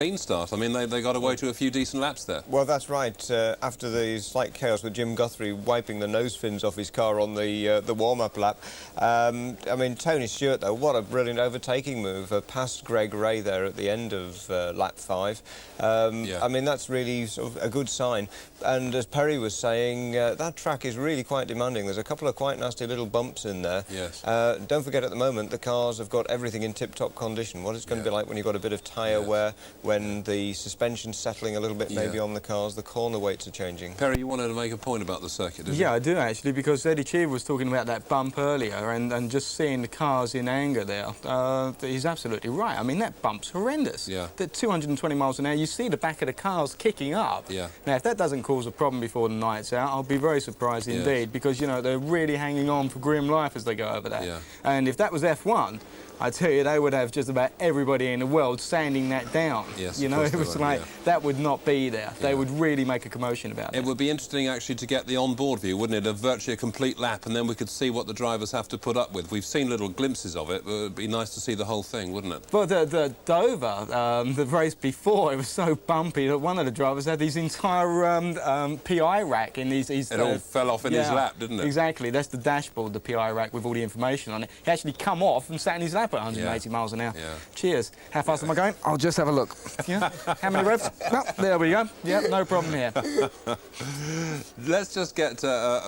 clean start. I mean, they got away to a few decent laps there. Well, that's right. After the slight chaos with Jim Guthrie wiping the nose fins off his car on the warm-up lap, I mean, Tony Stewart, though, what a brilliant overtaking move past Greg Ray there at the end of lap 5. Yeah. I mean, that's really sort of a good sign. And as Perry was saying, that track is really quite demanding. There's a couple of quite nasty little bumps in there. Yes. Don't forget, at the moment, the cars have got everything in tip-top condition. What it's going to be like when you've got a bit of tyre wear, when the suspension's settling a little bit maybe on the cars, the corner weights are changing. Perry, you wanted to make a point about the circuit, didn't you? Yeah, I do actually, because Eddie Cheever was talking about that bump earlier and just seeing the cars in anger there. He's absolutely right. I mean, that bump's horrendous. Yeah. At 220 miles an hour, you see the back of the cars kicking up. Yeah. Now, if that doesn't cause a problem before the night's out, I'll be very surprised indeed, because, you know, they're really hanging on for grim life as they go over that. Yeah. And if that was F1, I tell you, they would have just about everybody in the world sanding that down. Yes, you know, it was like, that would not be there. They would really make a commotion about it. It would be interesting, actually, to get the on-board view, wouldn't it, of virtually a complete lap, and then we could see what the drivers have to put up with. We've seen little glimpses of it, but it would be nice to see the whole thing, wouldn't it? Well, the Dover, the race before, it was so bumpy that one of the drivers had these entire PI rack in these... It all fell off in his lap, didn't it? Exactly. That's the dashboard, the PI rack with all the information on it. He actually come off and sat in his lap at 180 miles an hour. Yeah. Cheers. How fast am I going? I'll just have a look. Yeah. How many revs? No, there we go. Yeah, no problem here. Let's just get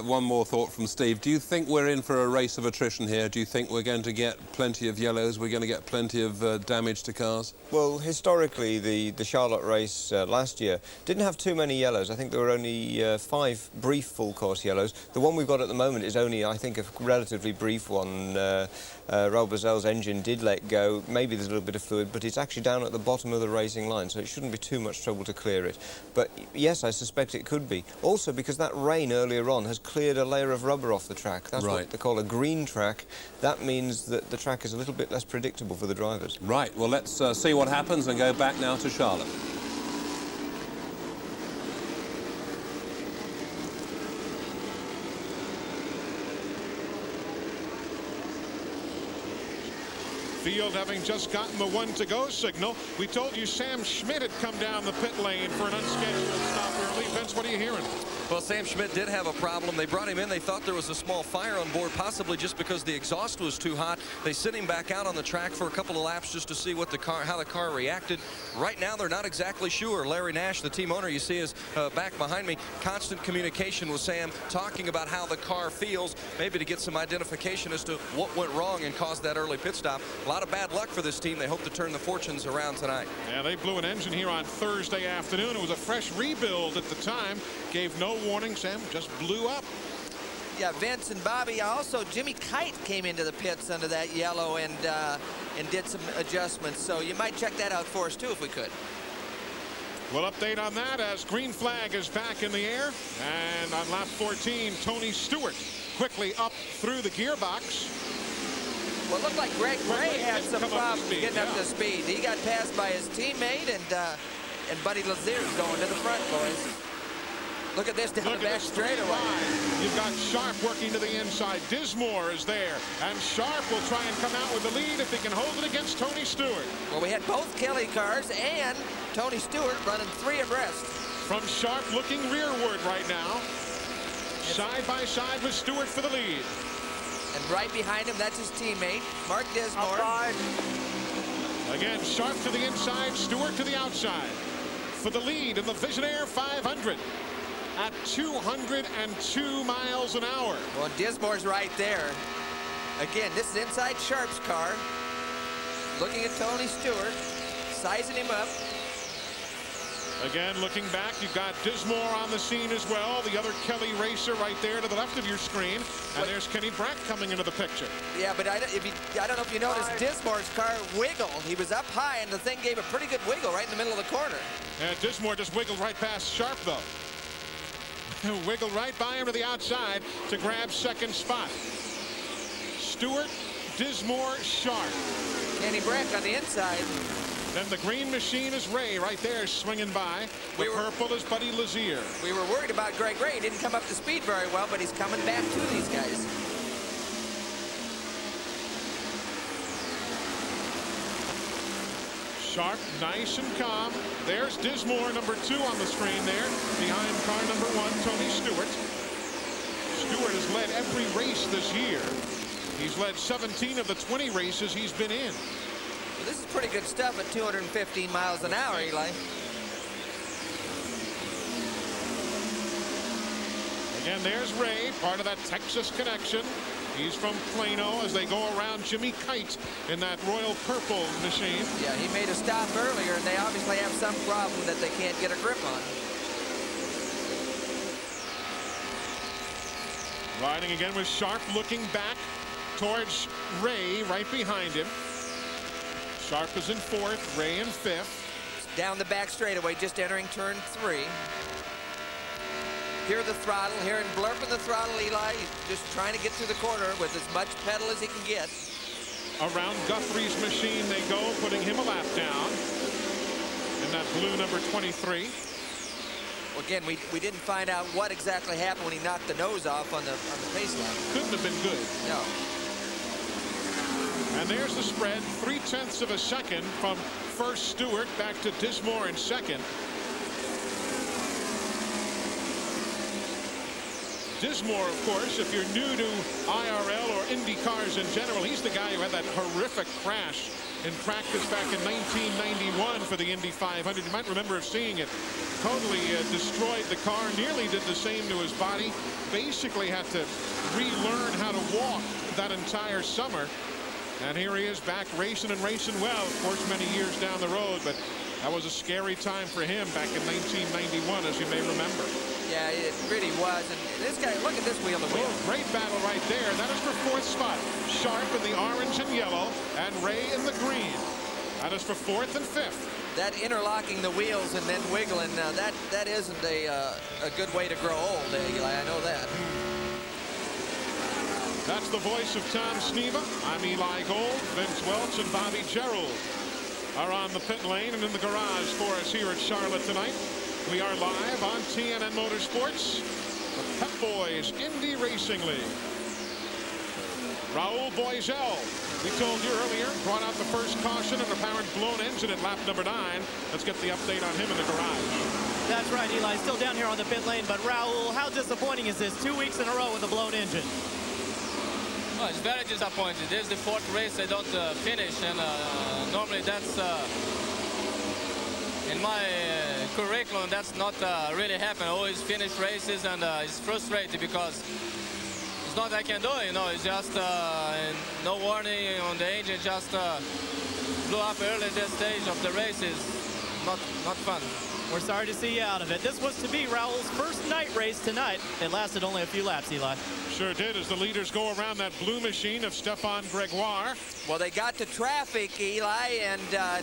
one more thought from Steve. Do you think we're in for a race of attrition here? Do you think we're going to get plenty of yellows? We're going to get plenty of damage to cars? Well, historically, the Charlotte race last year didn't have too many yellows. I think there were only 5 brief full-course yellows. The one we've got at the moment is only, I think, a relatively brief one. Raul Boesel's engine did let go. Maybe there's a little bit of fluid, but it's actually down at the bottom of the racing line, so it shouldn't be too much trouble to clear it. But yes, I suspect it could be. Also, because that rain earlier on has cleared a layer of rubber off the track. That's what they call a green track. That means that the track is a little bit less predictable for the drivers. Right. Well, let's see what happens and go back now to Charlotte. Field having just gotten the 1-to-go signal. We told you Sam Schmidt had come down the pit lane for an unscheduled stop early. Vince, what are you hearing? Well, Sam Schmidt did have a problem. They brought him in. They thought there was a small fire on board, possibly just because the exhaust was too hot. They sent him back out on the track for a couple of laps just to see what how the car reacted. Right now, they're not exactly sure. Larry Nash, the team owner, you see is back behind me. Constant communication with Sam, talking about how the car feels, maybe to get some identification as to what went wrong and caused that early pit stop. A lot of bad luck for this team. They hope to turn the fortunes around tonight. Yeah, they blew an engine here on Thursday afternoon. It was a fresh rebuild at the time. Gave no warning. Sam just blew up. Yeah, Vince and Bobby. Also, Jimmy Kite came into the pits under that yellow and did some adjustments. So you might check that out for us, too, if we could. We'll update on that as green flag is back in the air. And on lap 14, Tony Stewart quickly up through the gearbox. Well, it looked like Greg Ray had some problems getting up to speed. He got passed by his teammate, and Buddy Lazier's going to the front, boys. Look at this down the back straightaway. You've got Sharp working to the inside. Dismore is there, and Sharp will try and come out with the lead if he can hold it against Tony Stewart. Well, we had both Kelly cars and Tony Stewart running 3 abreast. From Sharp looking rearward right now. Side by side with Stewart for the lead. And right behind him, that's his teammate, Mark Dismore. Again, Sharp to the inside, Stewart to the outside. For the lead in the VisionAire 500 at 202 miles an hour. Well, Dismore's right there. Again, this is inside Sharp's car. Looking at Tony Stewart, sizing him up. Again, looking back, you've got Dismore on the scene as well. The other Kelly racer right there to the left of your screen. And there's Kenny Brack coming into the picture. Yeah, but I don't know if you noticed, Dismore's car wiggled. He was up high, and the thing gave a pretty good wiggle right in the middle of the corner. And Dismore just wiggled right past Sharp, though. Wiggled right by him to the outside to grab second spot. Stewart, Dismore, Sharp. Kenny Brack on the inside. Then the green machine is Ray right there swinging by. The purple is Buddy Lazier. We were worried about Greg Ray. He didn't come up to speed very well, but he's coming back to these guys. Sharp, nice and calm. There's Dismore, number 2 on the screen there, behind car number 1, Tony Stewart. Stewart has led every race this year. He's led 17 of the 20 races he's been in. Well, this is pretty good stuff at 215 miles an hour, Eli. Again, there's Ray, part of that Texas connection. He's from Plano as they go around Jimmy Kite in that Royal Purple machine. Yeah, he made a stop earlier, and they obviously have some problem that they can't get a grip on. Riding again with Sharp, looking back towards Ray right behind him. Sharp is in 4th, Ray in 5th. Down the back straightaway, just entering turn 3. Hear the throttle, hearing blurping the throttle, Eli. He's just trying to get through the corner with as much pedal as he can get. Around Guthrie's machine they go, putting him a lap down in that blue number 23. Well, again, we didn't find out what exactly happened when he knocked the nose off on the pace lap. Couldn't have been good. No. And there's the spread, 0.3 of a second from first Stewart back to Dismore in 2nd. Dismore, of course, if you're new to IRL or Indy cars in general, he's the guy who had that horrific crash in practice back in 1991 for the Indy 500. You might remember of seeing it. Totally destroyed the car, nearly did the same to his body. Basically had to relearn how to walk that entire summer. And here he is back racing and racing well, of course, many years down the road. But that was a scary time for him back in 1991, as you may remember. Yeah, it really was. And this guy, look at this wheel to wheel. Oh, great battle right there. That is for 4th spot. Sharp in the orange and yellow, and Ray in the green. That is for 4th and 5th. That interlocking the wheels and then wiggling, that isn't a good way to grow old, Eli. I know that. That's the voice of Tom Sneva. I'm Eli Gold. Vince Welch and Bobby Gerald are on the pit lane and in the garage for us here at Charlotte tonight. We are live on TNN Motorsports, the Pep Boys Indy Racing League. Raul Boisel, we told you earlier, brought out the first caution and apparent blown engine at lap number 9. Let's get the update on him in the garage. That's right, Eli. Still down here on the pit lane, but Raul, how disappointing is this? 2 weeks in a row with a blown engine. Well, it's very disappointing. This is the 4th race I don't finish, and normally that's in my curriculum. That's not really happen. I always finish races, and it's frustrating because it's not I can do it. You know, it's just no warning on the engine. Just blew up early at this stage of the race. Is not fun. We're sorry to see you out of it. This was to be Raul's first night race tonight. It lasted only a few laps, Eli. Sure did, as the leaders go around that blue machine of Stefan Gregoire. Well, they got to traffic, Eli, and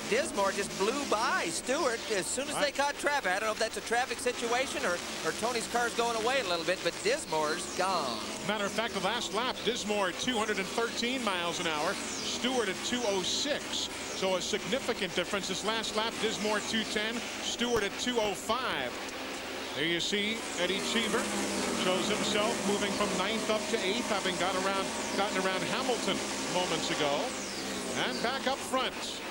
Dismore just blew by Stewart as soon as they caught traffic. I don't know if that's a traffic situation or Tony's car's going away a little bit, but Dismore's gone. Matter of fact, the last lap, Dismore at 213 miles an hour, Stewart at 206. So a significant difference. This last lap, Dismore 210, Stewart at 205. There you see Eddie Cheever shows himself moving from 9th up to 8th, having gotten around Hamilton moments ago. And back up front,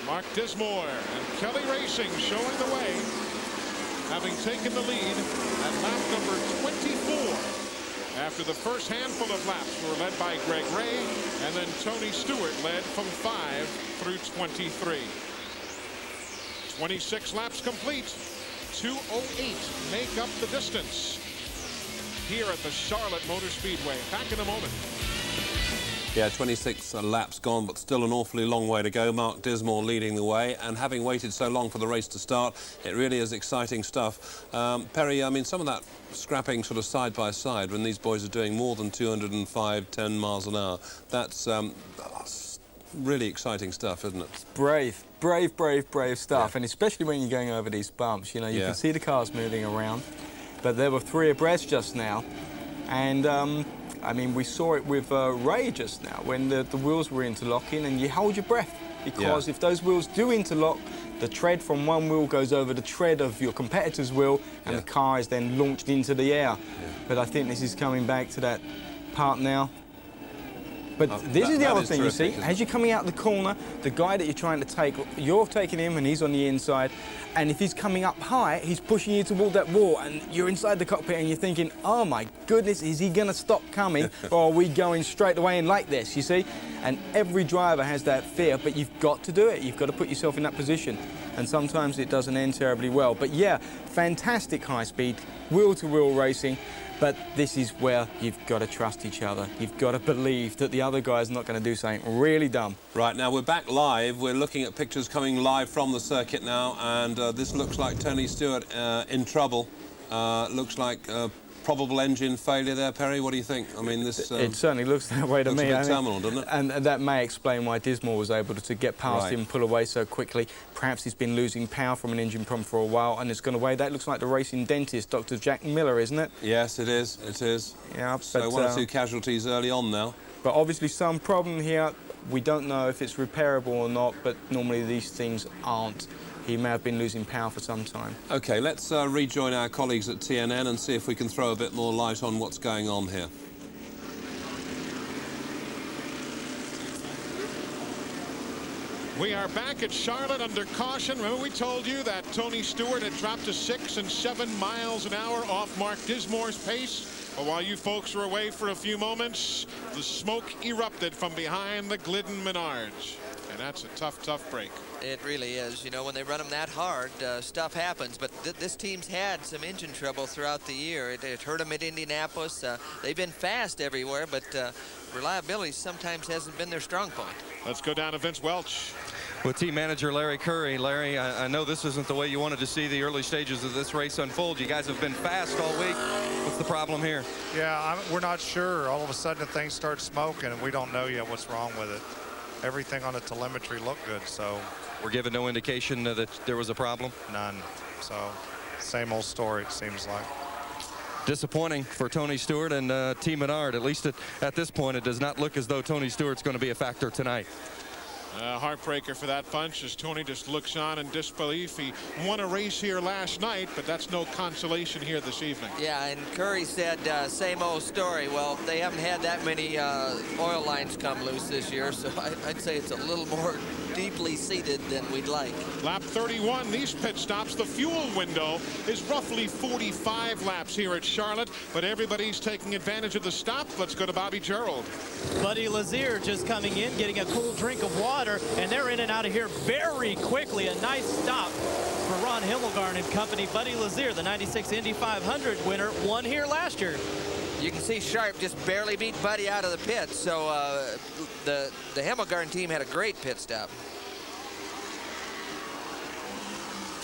Mark Dismore and Kelly Racing showing the way, having taken the lead at lap number 24. After the first handful of laps were led by Greg Ray, and then Tony Stewart led from 5 through 23. 26 laps complete. 2:08 make up the distance here at the Charlotte Motor Speedway. Back in a moment. Yeah, 26 laps gone, but still an awfully long way to go. Mark Dismore leading the way, and having waited so long for the race to start, it really is exciting stuff. Perry, I mean, some of that scrapping sort of side by side when these boys are doing more than 205, 10 miles an hour, that's really exciting stuff, isn't it? It's brave stuff, and especially when you're going over these bumps. You know, you can see the cars moving around, but there were 3 abreast just now, and I mean, we saw it with Ray just now when the wheels were interlocking, and you hold your breath because if those wheels do interlock, the tread from one wheel goes over the tread of your competitor's wheel, and the car is then launched into the air. But I think this is coming back to that part now. But this is the other thing, you see, terrific, as you're coming out the corner, the guy that you're trying to take, you're taking him and he's on the inside, and if he's coming up high, he's pushing you toward that wall, and you're inside the cockpit and you're thinking, oh my goodness, is he going to stop coming, or are we going straight away in like this, you see? And every driver has that fear, but you've got to do it. You've got to put yourself in that position, and sometimes it doesn't end terribly well. But yeah, fantastic high speed, wheel-to-wheel racing. But this is where you've got to trust each other. You've got to believe that the other guy's not going to do something really dumb. Right, now we're back live. We're looking at pictures coming live from the circuit now, and this looks like Tony Stewart in trouble. Looks like probable engine failure there, Perry. What do you think? I mean, this... it certainly looks that way to me. Looks a bit terminal, doesn't it? And that may explain why Dismore was able to get past him and pull away so quickly. Perhaps he's been losing power from an engine problem for a while and it's gone away. That looks like the racing dentist, Dr. Jack Miller, isn't it? Yes, it is. It is. Yeah, so but, one or two casualties early on now. But obviously some problem here. We don't know if it's repairable or not, but normally these things aren't. He may have been losing power for some time. OK, let's rejoin our colleagues at TNN and see if we can throw a bit more light on what's going on here. We are back at Charlotte under caution. Remember we told you that Tony Stewart had dropped to 6 and 7 miles an hour off Mark Dismore's pace? But while you folks were away for a few moments, the smoke erupted from behind the Glidden Menards. And that's a tough, tough break. It really is. You know, when they run them that hard, stuff happens. But this team's had some engine trouble throughout the year. It hurt them at Indianapolis. They've been fast everywhere, but reliability sometimes hasn't been their strong point. Let's go down to Vince Welch. With team manager Larry Curry. Larry, I know this isn't the way you wanted to see the early stages of this race unfold. You guys have been fast all week. What's the problem here? Yeah, we're not sure. All of a sudden, the thing starts smoking, and we don't know yet what's wrong with it. Everything on the telemetry looked good, so... We're given no indication that there was a problem? None. So, same old story, it seems like. Disappointing for Tony Stewart and Team Menard. At least at this point, it does not look as though Tony Stewart's going to be a factor tonight. Heartbreaker for that bunch as Tony just looks on in disbelief. He won a race here last night, but that's no consolation here this evening. Yeah, and Curry said same old story. Well, they haven't had that many oil lines come loose this year, so I'd say it's a little more deeply seated than we'd like. Lap 31, these pit stops, the fuel window is roughly 45 laps here at Charlotte, but everybody's taking advantage of the stop. Let's go to Bobby Gerald. Buddy Lazier just coming in, getting a cool drink of water, and they're in and out of here very quickly. A nice stop for Ron Himmelgarn and company. Buddy Lazier, the 96 Indy 500 winner, won here last year. You can see Sharp just barely beat Buddy out of the pit, so the Himmelgarn team had a great pit stop.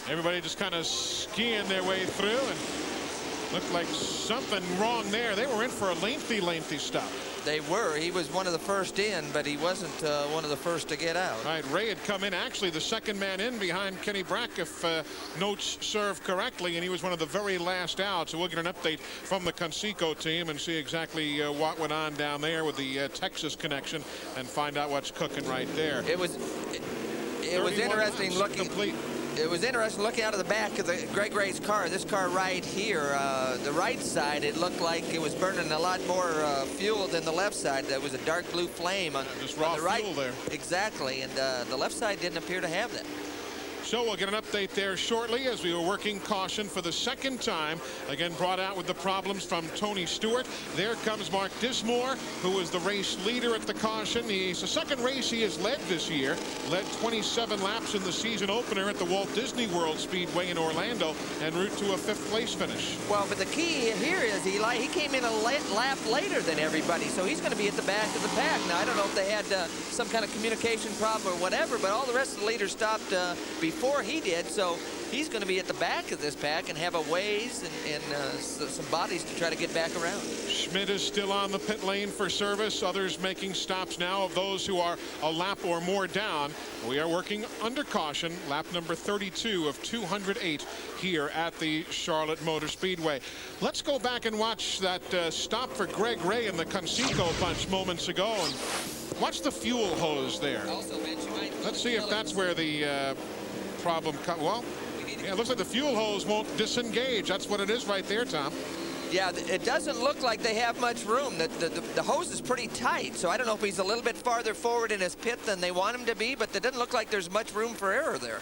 Everybody just kind of skiing their way through, and looked like something wrong there. They were in for a lengthy stop. They were. He was one of the first in, but he wasn't one of the first to get out. Right, Ray had come in, actually the second man in behind Kenny Brack, if notes serve correctly, and he was one of the very last out. So we'll get an update from the Conseco team and see exactly what went on down there with the Texas connection and find out what's cooking right there. It was interesting looking. Complete. It was interesting looking out of the back of the Greg Ray's car. This car right here, the right side, it looked like it was burning a lot more fuel than the left side. There was a dark blue flame on, just raw on the right. Fuel there. Exactly, and the left side didn't appear to have that. So we'll get an update there shortly as we were working caution for the second time. Again, brought out with the problems from Tony Stewart. There comes Mark Dismore, who is the race leader at the caution. It's the second race he has led this year. Led 27 laps in the season opener at the Walt Disney World Speedway in Orlando en route to a 5th place finish. Well, but the key here is, Eli, he came in a lap later than everybody, so he's going to be at the back of the pack. Now, I don't know if they had some kind of communication problem or whatever, but all the rest of the leaders stopped before he did, so he's going to be at the back of this pack and have a ways and some bodies to try to get back around. Schmidt is still on the pit lane for service. Others making stops now of those who are a lap or more down. We are working under caution, lap number 32 of 208 here at the Charlotte Motor Speedway. Let's go back and watch that stop for Greg Ray and the Conseco bunch moments ago, and watch the fuel hose there. Also, Vince, let's see if that's where the problem well, yeah, it looks like the fuel hose won't disengage. That's what it is right there, Tom. Yeah, it doesn't look like they have much room. The hose is pretty tight, so I don't know if he's a little bit farther forward in his pit than they want him to be, but it doesn't look like there's much room for error there.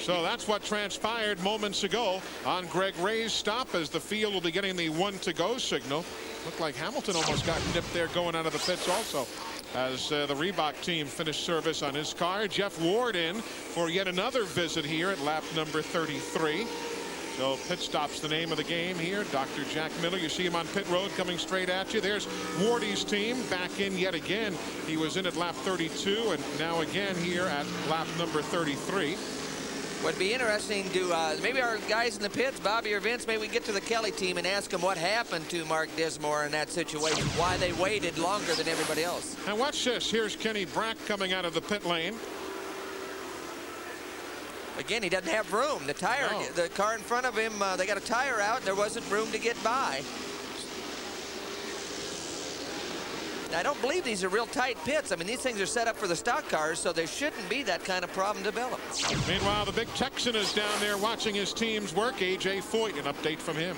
So that's what transpired moments ago on Greg Ray's stop, as the field will be getting the 1 to go signal. Looked like Hamilton almost got nipped there going out of the pits also, as the Reebok team finished service on his car. Jeff Ward in for yet another visit here at lap number 33. So pit stop's the name of the game here. Dr. Jack Miller, you see him on pit road coming straight at you. There's Wardy's team back in yet again. He was in at lap 32 and now again here at lap number 33. Would be interesting to maybe our guys in the pits, Bobby or Vince, maybe we get to the Kelly team and ask them what happened to Mark Dismore in that situation, why they waited longer than everybody else. And watch this. Here's Kenny Brack coming out of the pit lane. Again, he doesn't have room. The tire, the car in front of him, they got a tire out. There wasn't room to get by. I don't believe these are real tight pits. I mean, these things are set up for the stock cars, so there shouldn't be that kind of problem developed. Meanwhile, the big Texan is down there watching his team's work. A.J. Foyt, an update from him.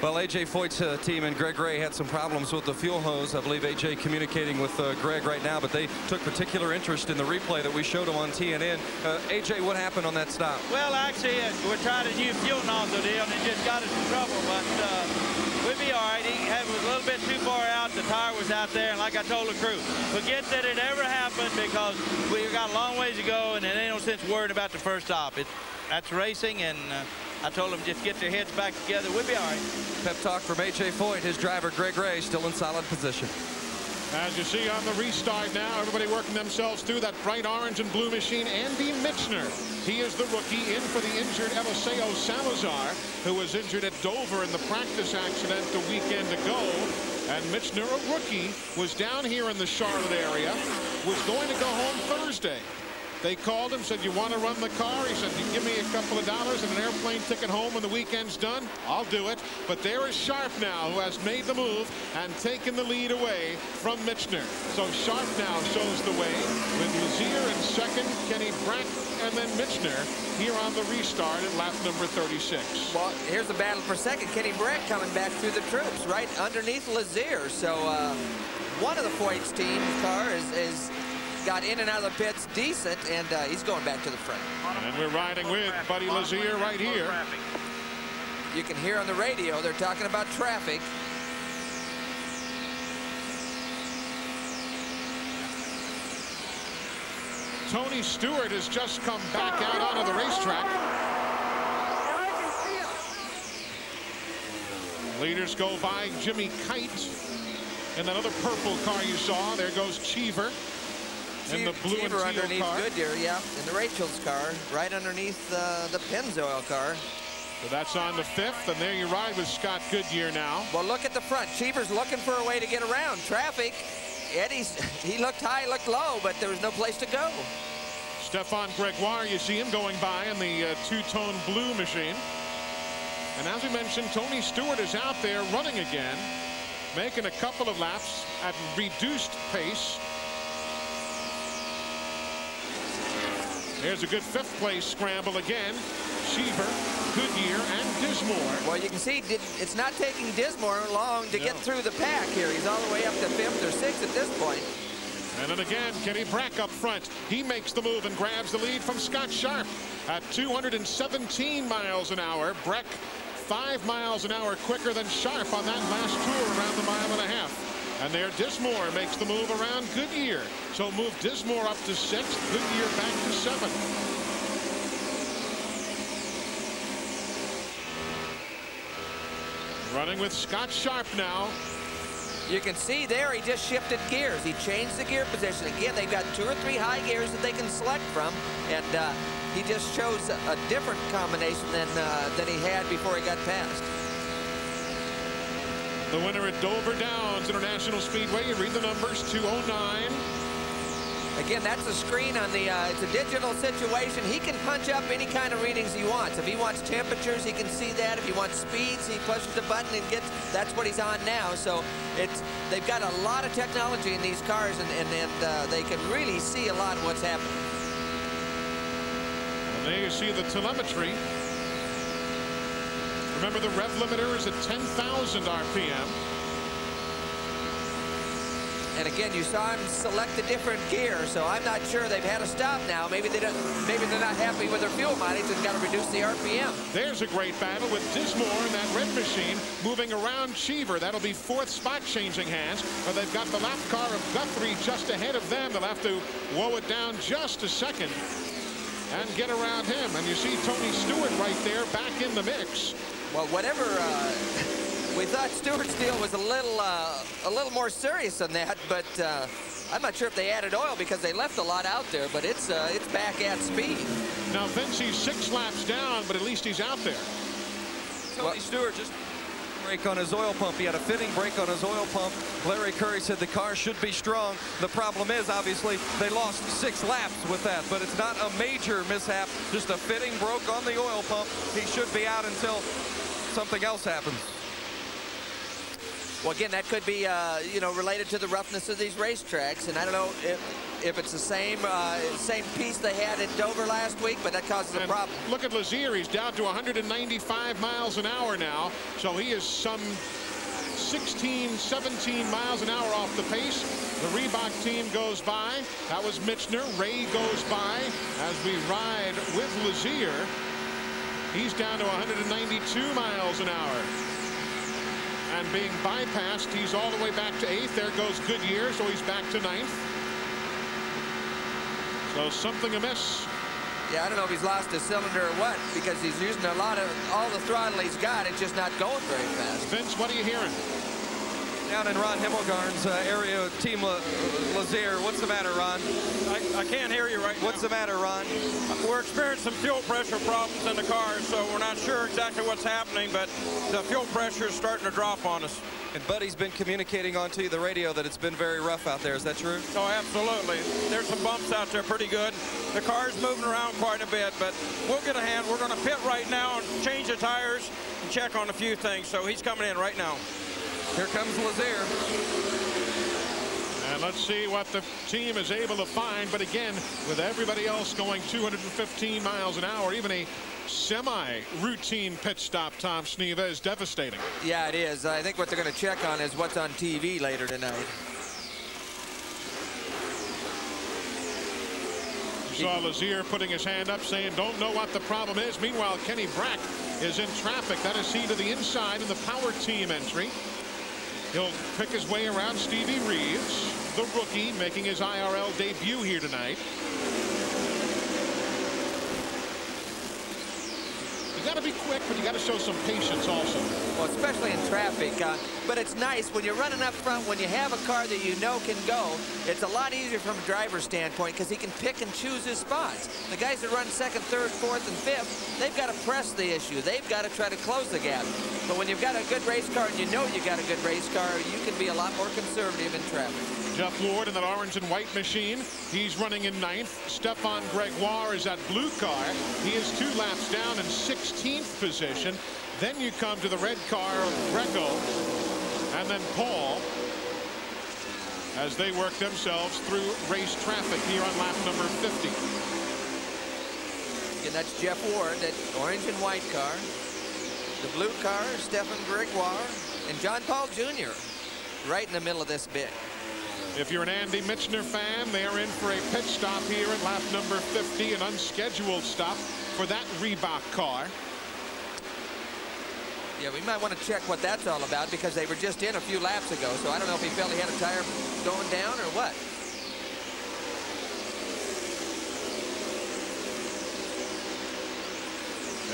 Well, A.J. Foyt's team and Greg Ray had some problems with the fuel hose. I believe A.J. communicating with Greg right now, but they took particular interest in the replay that we showed them on TNN. A.J., what happened on that stop? Well, actually, we tried a new fuel nozzle deal, and it just got us in trouble, but we'd be all right. He was a little bit too far out. The tire was out there, and like I told the crew, forget that it ever happened, because we got a long ways to go, and it ain't no sense worrying about the first stop. That's racing, and I told them just get their heads back together. We'll be all right. Pep talk from A.J. Foyt. His driver, Greg Ray, still in solid position. As you see on the restart now, everybody working themselves through that bright orange and blue machine. Andy Michner, he is the rookie in for the injured Eliseo Salazar, who was injured at Dover in the practice accident a weekend ago. And Michner, a rookie, was down here in the Charlotte area, was going to go home Thursday. They called him, said, you want to run the car? He said, you give me a couple of dollars and an airplane ticket home when the weekend's done, I'll do it. But there is Sharp now, who has made the move and taken the lead away from Michner. So Sharp now shows the way with Lazier in second, Kenny Brack, and then Michner here on the restart at lap number 36. Well, here's the battle for second. Kenny Brack coming back through the troops right underneath Lazier. So one of the Foyt's team car is got in and out of the pits decent, and he's going back to the front. And we're riding with Buddy Lazier right here. You can hear on the radio they're talking about traffic. Tony Stewart has just come back out onto the racetrack. Leaders go by Jimmy Kite in that other purple car you saw. There goes Cheever in the blue and teal underneath car. Goodyear, yeah, in the Rachel's car, right underneath the Pennzoil car. So that's on the fifth, and there you ride with Scott Goodyear now. Well, look at the front. Cheever's looking for a way to get around traffic. He looked high, looked low, but there was no place to go. Stefan Gregoire, you see him going by in the two-tone blue machine. And as we mentioned, Tony Stewart is out there running again, making a couple of laps at reduced pace. There's a good fifth-place scramble again. Cheever, Goodyear, and Dismore. Well, you can see it's not taking Dismore long to get through the pack here. He's all the way up to fifth or sixth at this point. And then again, Kenny Brack up front. He makes the move and grabs the lead from Scott Sharp at 217 miles an hour. Brack 5 miles an hour quicker than Sharp on that last tour around the mile and a half. And there Dismore makes the move around Goodyear. So move Dismore up to sixth, Goodyear back to seventh. Running with Scott Sharp now. You can see there he just shifted gears. He changed the gear position. Again, they've got 2 or 3 high gears that they can select from. And he just chose a different combination than he had before he got past. The winner at Dover Downs International Speedway, you read the numbers, 209. Again, that's a screen on the, it's a digital situation. He can punch up any kind of readings he wants. If he wants temperatures, he can see that. If he wants speeds, he pushes the button and gets, that's what he's on now. So they've got a lot of technology in these cars, and they can really see a lot of what's happening. And There you see the telemetry. Remember, the rev limiter is at 10,000 RPM. And again, you saw him select a different gear, so I'm not sure they've had a stop now. Maybe they're not happy with their fuel mileage and got to reduce the RPM. There's a great battle with Dismore in that red machine moving around Cheever. That'll be fourth spot changing hands, but they've got the lap car of Guthrie just ahead of them. They'll have to woe it down just a second and get around him. And you see Tony Stewart right there back in the mix. Well, whatever. We thought Stewart's deal was a little more serious than that, but I'm not sure if they added oil because they left a lot out there, but it's back at speed. Now Vincey's 6 laps down, but at least he's out there. Tony Stewart just brake on his oil pump. He had a fitting brake on his oil pump. Larry Curry said the car should be strong. The problem is, obviously, they lost 6 laps with that, but it's not a major mishap. Just a fitting broke on the oil pump. He should be out until something else happens. Well, again, that could be, you know, related to the roughness of these racetracks, and I don't know if it's the same piece they had at Dover last week, but that causes a problem. Look at Lazier. He's down to 195 miles an hour now, so he is some 16, 17 miles an hour off the pace. The Reebok team goes by. That was Michener. Ray goes by as we ride with Lazier. He's down to 192 miles an hour. And being bypassed, he's all the way back to 8th. There goes Goodyear, so he's back to 9th. So something amiss. Yeah, I don't know if he's lost a cylinder or what, because he's using a lot of all the throttle he's got. It's just not going very fast. Vince, what are you hearing? Down in Ron Himmelgarn's area, Team Lazier. What's the matter, Ron? I can't hear you right now. What's the matter, Ron? We're experiencing some fuel pressure problems in the car, so we're not sure exactly what's happening, but the fuel pressure is starting to drop on us. And Buddy's been communicating onto the radio that it's been very rough out there. Is that true? Oh, absolutely. There's some bumps out there pretty good. The car's moving around quite a bit, but we'll get a hand. We're going to pit right now and change the tires and check on a few things. So he's coming in right now. Here comes Lazier. And let's see what the team is able to find. But again, with everybody else going 215 miles an hour, even a semi-routine pit stop, Tom Sneva, is devastating. Yeah, it is. I think what they're going to check on is what's on TV later tonight. You saw Lazier putting his hand up saying, don't know what the problem is. Meanwhile, Kenny Brack is in traffic. That is he to the inside in the power team entry. He'll pick his way around Stevie Reeves, the rookie, making his IRL debut here tonight. You got to be quick, but you got to show some patience also. Well, especially in traffic. But it's nice when you're running up front, when you have a car that you know can go, it's a lot easier from a driver's standpoint because he can pick and choose his spots. The guys that run second, third, fourth, and fifth, they've got to press the issue. They've got to try to close the gap. But when you've got a good race car and you know you got a good race car, you can be a lot more conservative in traffic. Jeff Ward in that orange and white machine. He's running in 9th. Stefan Gregoire is that blue car. He is 2 laps down in 16th position. Then you come to the red car of Greco and then Paul as they work themselves through race traffic here on lap number 50. And that's Jeff Ward, that orange and white car. The blue car, Stefan Gregoire, and John Paul Jr. right in the middle of this bit. If you're an Andy Michener fan, they are in for a pit stop here at lap number 50, an unscheduled stop for that Reebok car. Yeah, we might want to check what that's all about because they were just in a few laps ago, so I don't know if he felt he had a tire going down or what.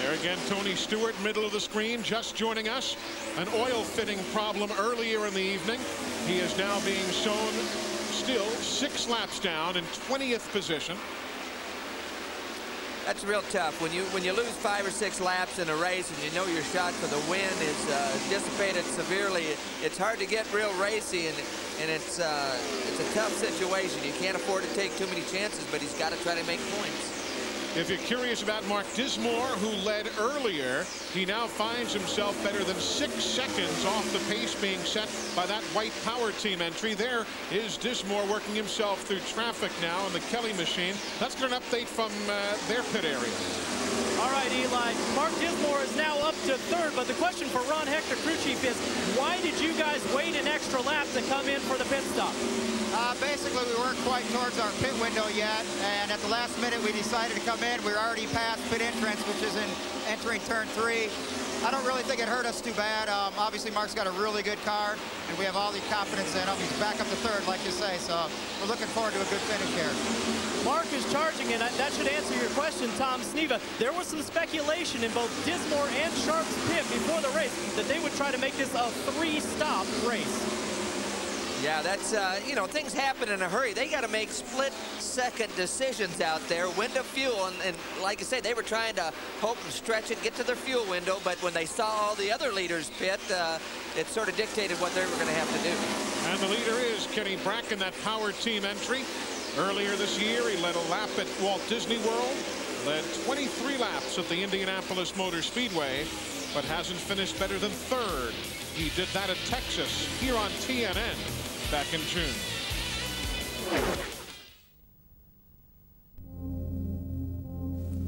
There again, Tony Stewart, middle of the screen, just joining us. An oil fitting problem earlier in the evening. He is now being shown still 6 laps down in 20th position. That's real tough. When you lose 5 or 6 laps in a race and you know your shot for the win is dissipated severely, it's hard to get real racy, and it's a tough situation. You can't afford to take too many chances, but he's got to try to make points. If you're curious about Mark Dismore, who led earlier, he now finds himself better than 6 seconds off the pace being set by that white power team entry. There is Dismore working himself through traffic now on the Kelly machine. Let's get an update from their pit area. All right, Eli, Mark Dismore is now up to third, but the question for Ron Hector, crew chief, is why did you guys wait an extra lap to come in for the pit stop? Basically, we weren't quite towards our pit window yet, and at the last minute we decided to come in. We were already past pit entrance, which is in entering turn 3. I don't really think it hurt us too bad. Obviously, Mark's got a really good car, and we have all the confidence in him. He's back up to third, like you say, so we're looking forward to a good finish here. Mark is charging, and that should answer your question, Tom Sneva. There was some speculation in both Dismore and Sharp's pit before the race that they would try to make this a 3-stop race. Yeah, that's, you know, things happen in a hurry. They got to make split-second decisions out there, when to fuel. And like I said, they were trying to hope and stretch it, get to their fuel window. But when they saw all the other leaders pit, it sort of dictated what they were going to have to do. And the leader is Kenny Bracken, that power team entry. Earlier this year, he led a lap at Walt Disney World, led 23 laps at the Indianapolis Motor Speedway, but hasn't finished better than third. He did that at Texas, here on TNN, back in June.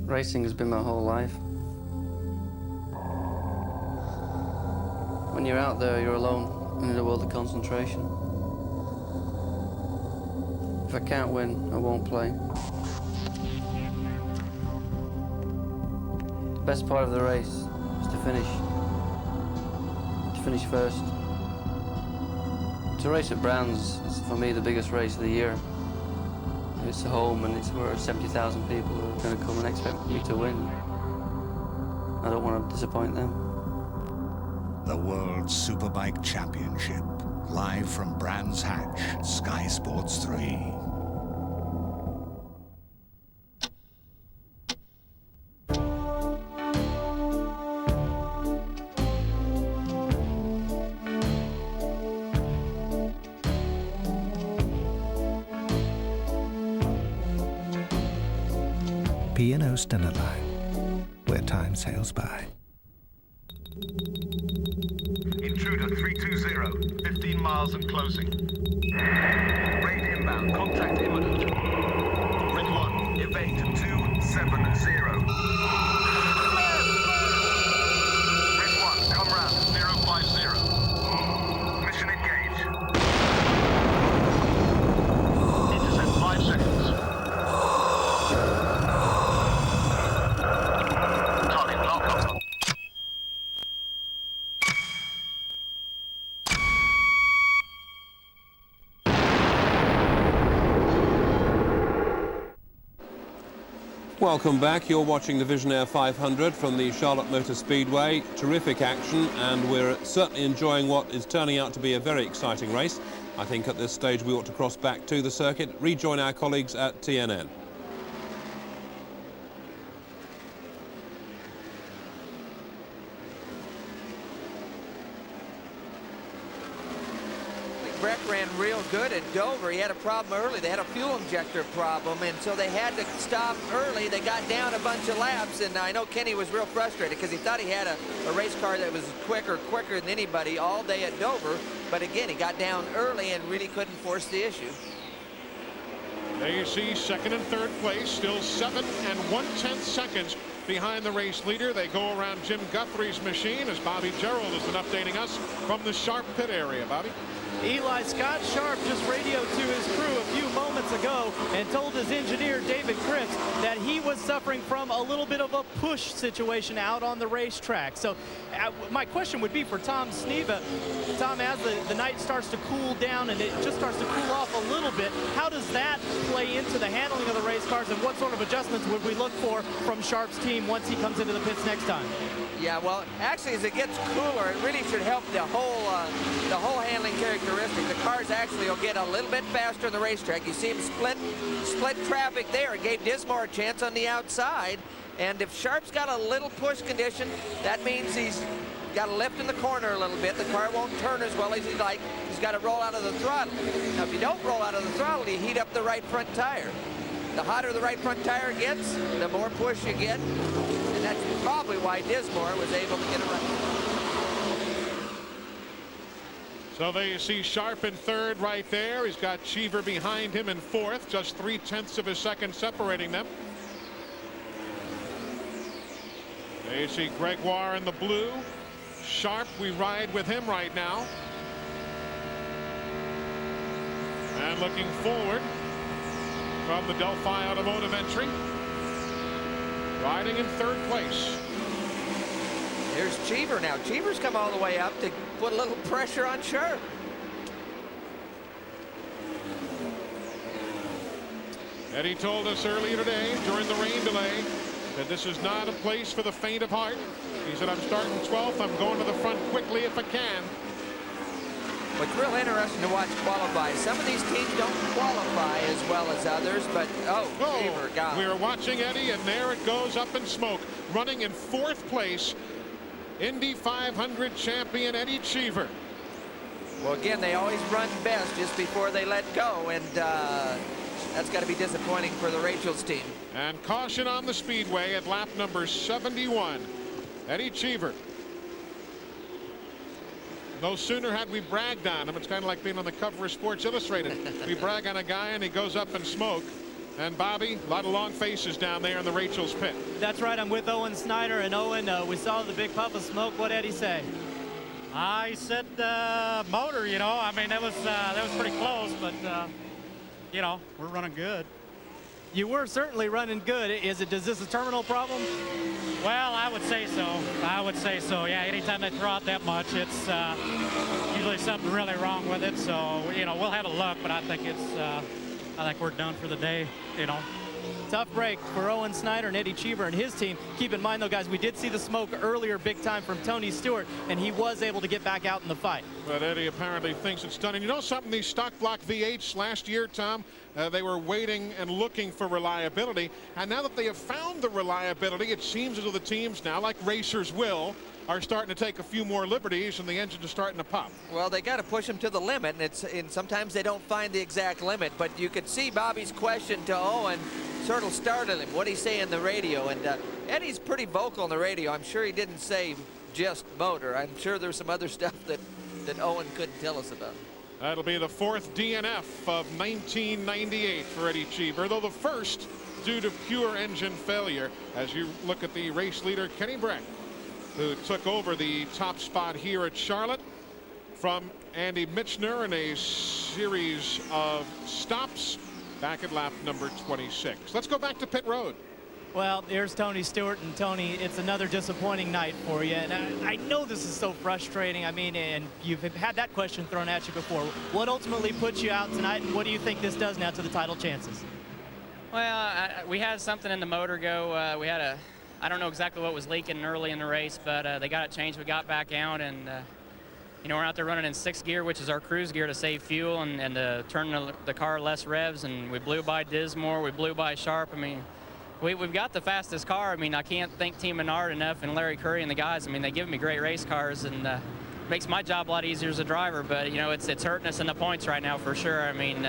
Racing has been my whole life. When you're out there, you're alone in a world of concentration. If I can't win, I won't play. The best part of the race is to finish. To finish first. To race at Brands is, for me, the biggest race of the year. It's home, and it's where 70,000 people are going to come and expect me to win. I don't want to disappoint them. The World Superbike Championship, live from Brands Hatch, Sky Sports 3. P&O Standard Line, where time sails by. Intruder 320, 15 miles and closing. Raid inbound, contact imminent. Red 1, evade 270. Red 1, come round 050. Mission engage. Intercept 5 seconds. Target locked. Welcome back. You're watching the VisionAire 500 from the Charlotte Motor Speedway. Terrific action, and we're certainly enjoying what is turning out to be a very exciting race. I think at this stage we ought to cross back to the circuit, rejoin our colleagues at TNN. Breck ran real good at Dover. He had a problem early. They had a fuel injector problem, and so they had to stop early. They got down a bunch of laps, and I know Kenny was real frustrated because he thought he had a race car that was quicker than anybody all day at Dover. But again, he got down early and really couldn't force the issue. There you see second and third place, still 7 1/10 seconds behind the race leader. They go around Jim Guthrie's machine as Bobby Gerald has been updating us from the Sharp pit area. Bobby? Eli, Scott Sharp just radioed to his crew a few moments ago and told his engineer, David Cripps, that he was suffering from a little bit of a push situation out on the racetrack. So my question would be for Tom Sneva. Tom, as the night starts to cool down and it just starts to cool off a little bit, how does that play into the handling of the race cars, and what sort of adjustments would we look for from Sharp's team once he comes into the pits next time? Yeah, well, actually, as it gets cooler, it really should help the whole handling characteristic. The cars actually will get a little bit faster on the racetrack. You see him split traffic there. It gave Dismore a chance on the outside. And if Sharp's got a little push condition, that means he's got to lift in the corner a little bit. The car won't turn as well as he'd like. He's got to roll out of the throttle. Now, if you don't roll out of the throttle, you heat up the right front tire. the hotter the right front tire gets, the more push you get. And that's probably why Dismore was able to get a run. So there you see Sharp in third right there. He's got Cheever behind him in fourth, just 3/10 of a second separating them. There you see Gregoire in the blue. Sharp, we ride with him right now. And looking forward from the Delphi Automotive entry, riding in third place. Here's Cheever now. Cheever's come all the way up to put a little pressure on Sharp. Eddie told us earlier today during the rain delay that this is not a place for the faint of heart. He said, I'm starting 12th. I'm going to the front quickly if I can. What's real interesting to watch qualify. Some of these teams don't qualify as well as others, but Cheever got we are watching Eddie, and there it goes up in smoke. Running in fourth place, Indy 500 champion Eddie Cheever. Well, again, they always run best just before they let go, and that's got to be disappointing for the Rachel's team. And caution on the speedway at lap number 71. Eddie Cheever. No sooner had we bragged on him. It's kind of like being on the cover of Sports Illustrated. We brag on a guy and he goes up in smoke. And Bobby, a lot of long faces down there in the Rachel's pit. That's right. I'm with Owen Snyder. And Owen, we saw the big puff of smoke. What did Eddie say? I said motor, you know. I mean, that was pretty close, but you know, we're running good. You were certainly running good. Is this a terminal problem? Well, I would say so. I would say so. Yeah, anytime they throw out that much, it's usually something really wrong with it. So, you know, we'll have a look, but I think we're done for the day, you know. Tough break for Owen Snyder and Eddie Cheever and his team. Keep in mind, though, guys, we did see the smoke earlier big time from Tony Stewart, and he was able to get back out in the fight. But Eddie apparently thinks it's done. And you know something? These stock block V8s last year, Tom, they were waiting and looking for reliability. And now that they have found the reliability, it seems as though the teams now, like racers will, are starting to take a few more liberties, and the engines are starting to pop. Well, they got to push them to the limit, and sometimes they don't find the exact limit. But you could see Bobby's question to Owen sort of startled him. What did he say in the radio? And Eddie's pretty vocal on the radio. I'm sure he didn't say just motor. I'm sure there's some other stuff that Owen couldn't tell us about. That'll be the fourth DNF of 1998 for Eddie Cheever, though the first due to pure engine failure. As you look at the race leader, Kenny Breck, who took over the top spot here at Charlotte from Andy Michner in a series of stops back at lap number 26. Let's go back to pit road. Well, there's Tony Stewart, and Tony, it's another disappointing night for you. And I know this is so frustrating. I mean, and you've had that question thrown at you before. What ultimately put you out tonight, and what do you think this does now to the title chances? Well, we had something in the motor go. We had I don't know exactly what was leaking early in the race, but they got it changed. We got back out, and you know, we're out there running in 6th gear, which is our cruise gear to save fuel and to turn the car less revs. And we blew by Dismore, we blew by Sharp. I mean, we've got the fastest car. I mean, I can't thank Team Menard enough, and Larry Curry and the guys. I mean, they give me great race cars, and makes my job a lot easier as a driver. But you know, it's hurting us in the points right now for sure. I mean,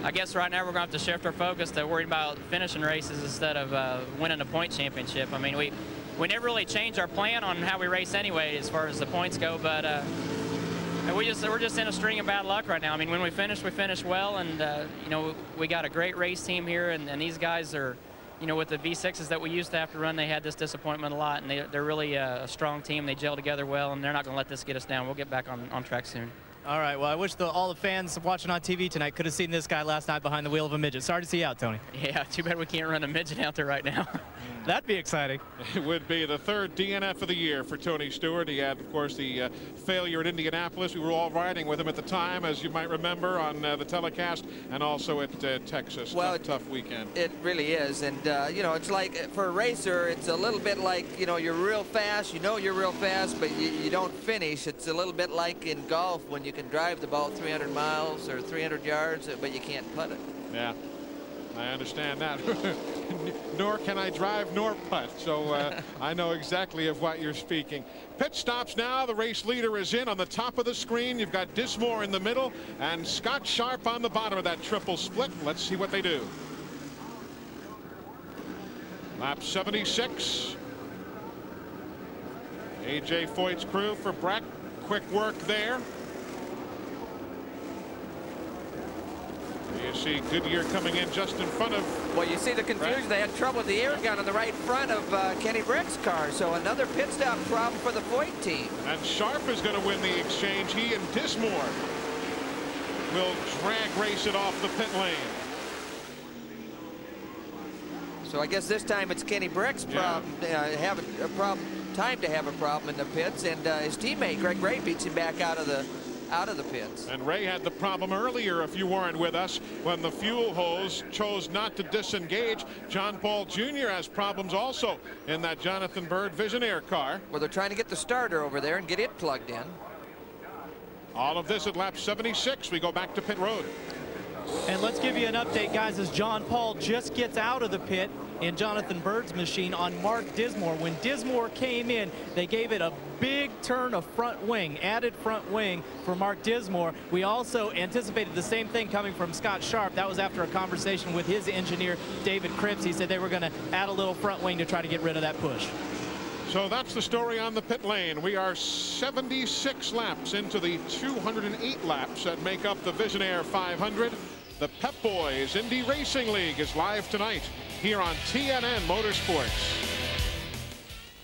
I guess right now we're going to have to shift our focus to worrying about finishing races instead of winning a point championship. I mean, we never really changed our plan on how we race anyway as far as the points go, but we're just in a string of bad luck right now. I mean, when we finish well, and you know, we got a great race team here, and these guys are, you know, with the V6s that we used to have to run, they had this disappointment a lot, and they're really a strong team. They gel together well, and they're not going to let this get us down. We'll get back on track soon. All right, well, I wish all the fans watching on TV tonight could have seen this guy last night behind the wheel of a midget. Sorry to see you out, Tony. Yeah, too bad we can't run a midget out there right now. That'd be exciting. It would be the third DNF of the year for Tony Stewart. He had, of course, the failure at Indianapolis. We were all riding with him at the time, as you might remember, on the telecast, and also at Texas. Well, tough weekend. It really is. And, you know, it's like, for a racer, it's a little bit like, you know, you're real fast. You know you're real fast, but you don't finish. It's a little bit like in golf when you can drive the ball 300 miles or 300 yards, but you can't putt it. Yeah, I understand that. Nor can I drive nor putt, so I know exactly of what you're speaking. Pit stops now. The race leader is in on the top of the screen. You've got Dismore in the middle and Scott Sharp on the bottom of that triple split. Let's see what they do. Lap 76. A.J. Foyt's crew for Breck. Quick work there. You see Goodyear coming in just in front of... Well, you see the confusion. They had trouble with the air gun on the right front of Kenny Breck's car. So another pit stop problem for the Foyt team. And Sharp is going to win the exchange. He and Dismore will drag race it off the pit lane. So I guess this time it's Kenny Breck's problem, having a problem, time to have a problem in the pits, and his teammate Greg Ray beats him back out of the pits. And Ray had the problem earlier, if you weren't with us, when the fuel hose chose not to disengage. John Paul Jr. has problems also in that Jonathan Byrd VisionAire car. Well, they're trying to get the starter over there and get it plugged in. All of this at lap 76. We go back to pit road. And let's give you an update, guys, as John Paul just gets out of the pit in Jonathan Byrd's machine on Mark Dismore. When Dismore came in, they gave it a big turn of front wing, added front wing for Mark Dismore. We also anticipated the same thing coming from Scott Sharp. That was after a conversation with his engineer, David Cripps. He said they were going to add a little front wing to try to get rid of that push. So that's the story on the pit lane. We are 76 laps into the 208 laps that make up the VisionAire 500. The Pep Boys Indy Racing League is live tonight here on TNN Motorsports.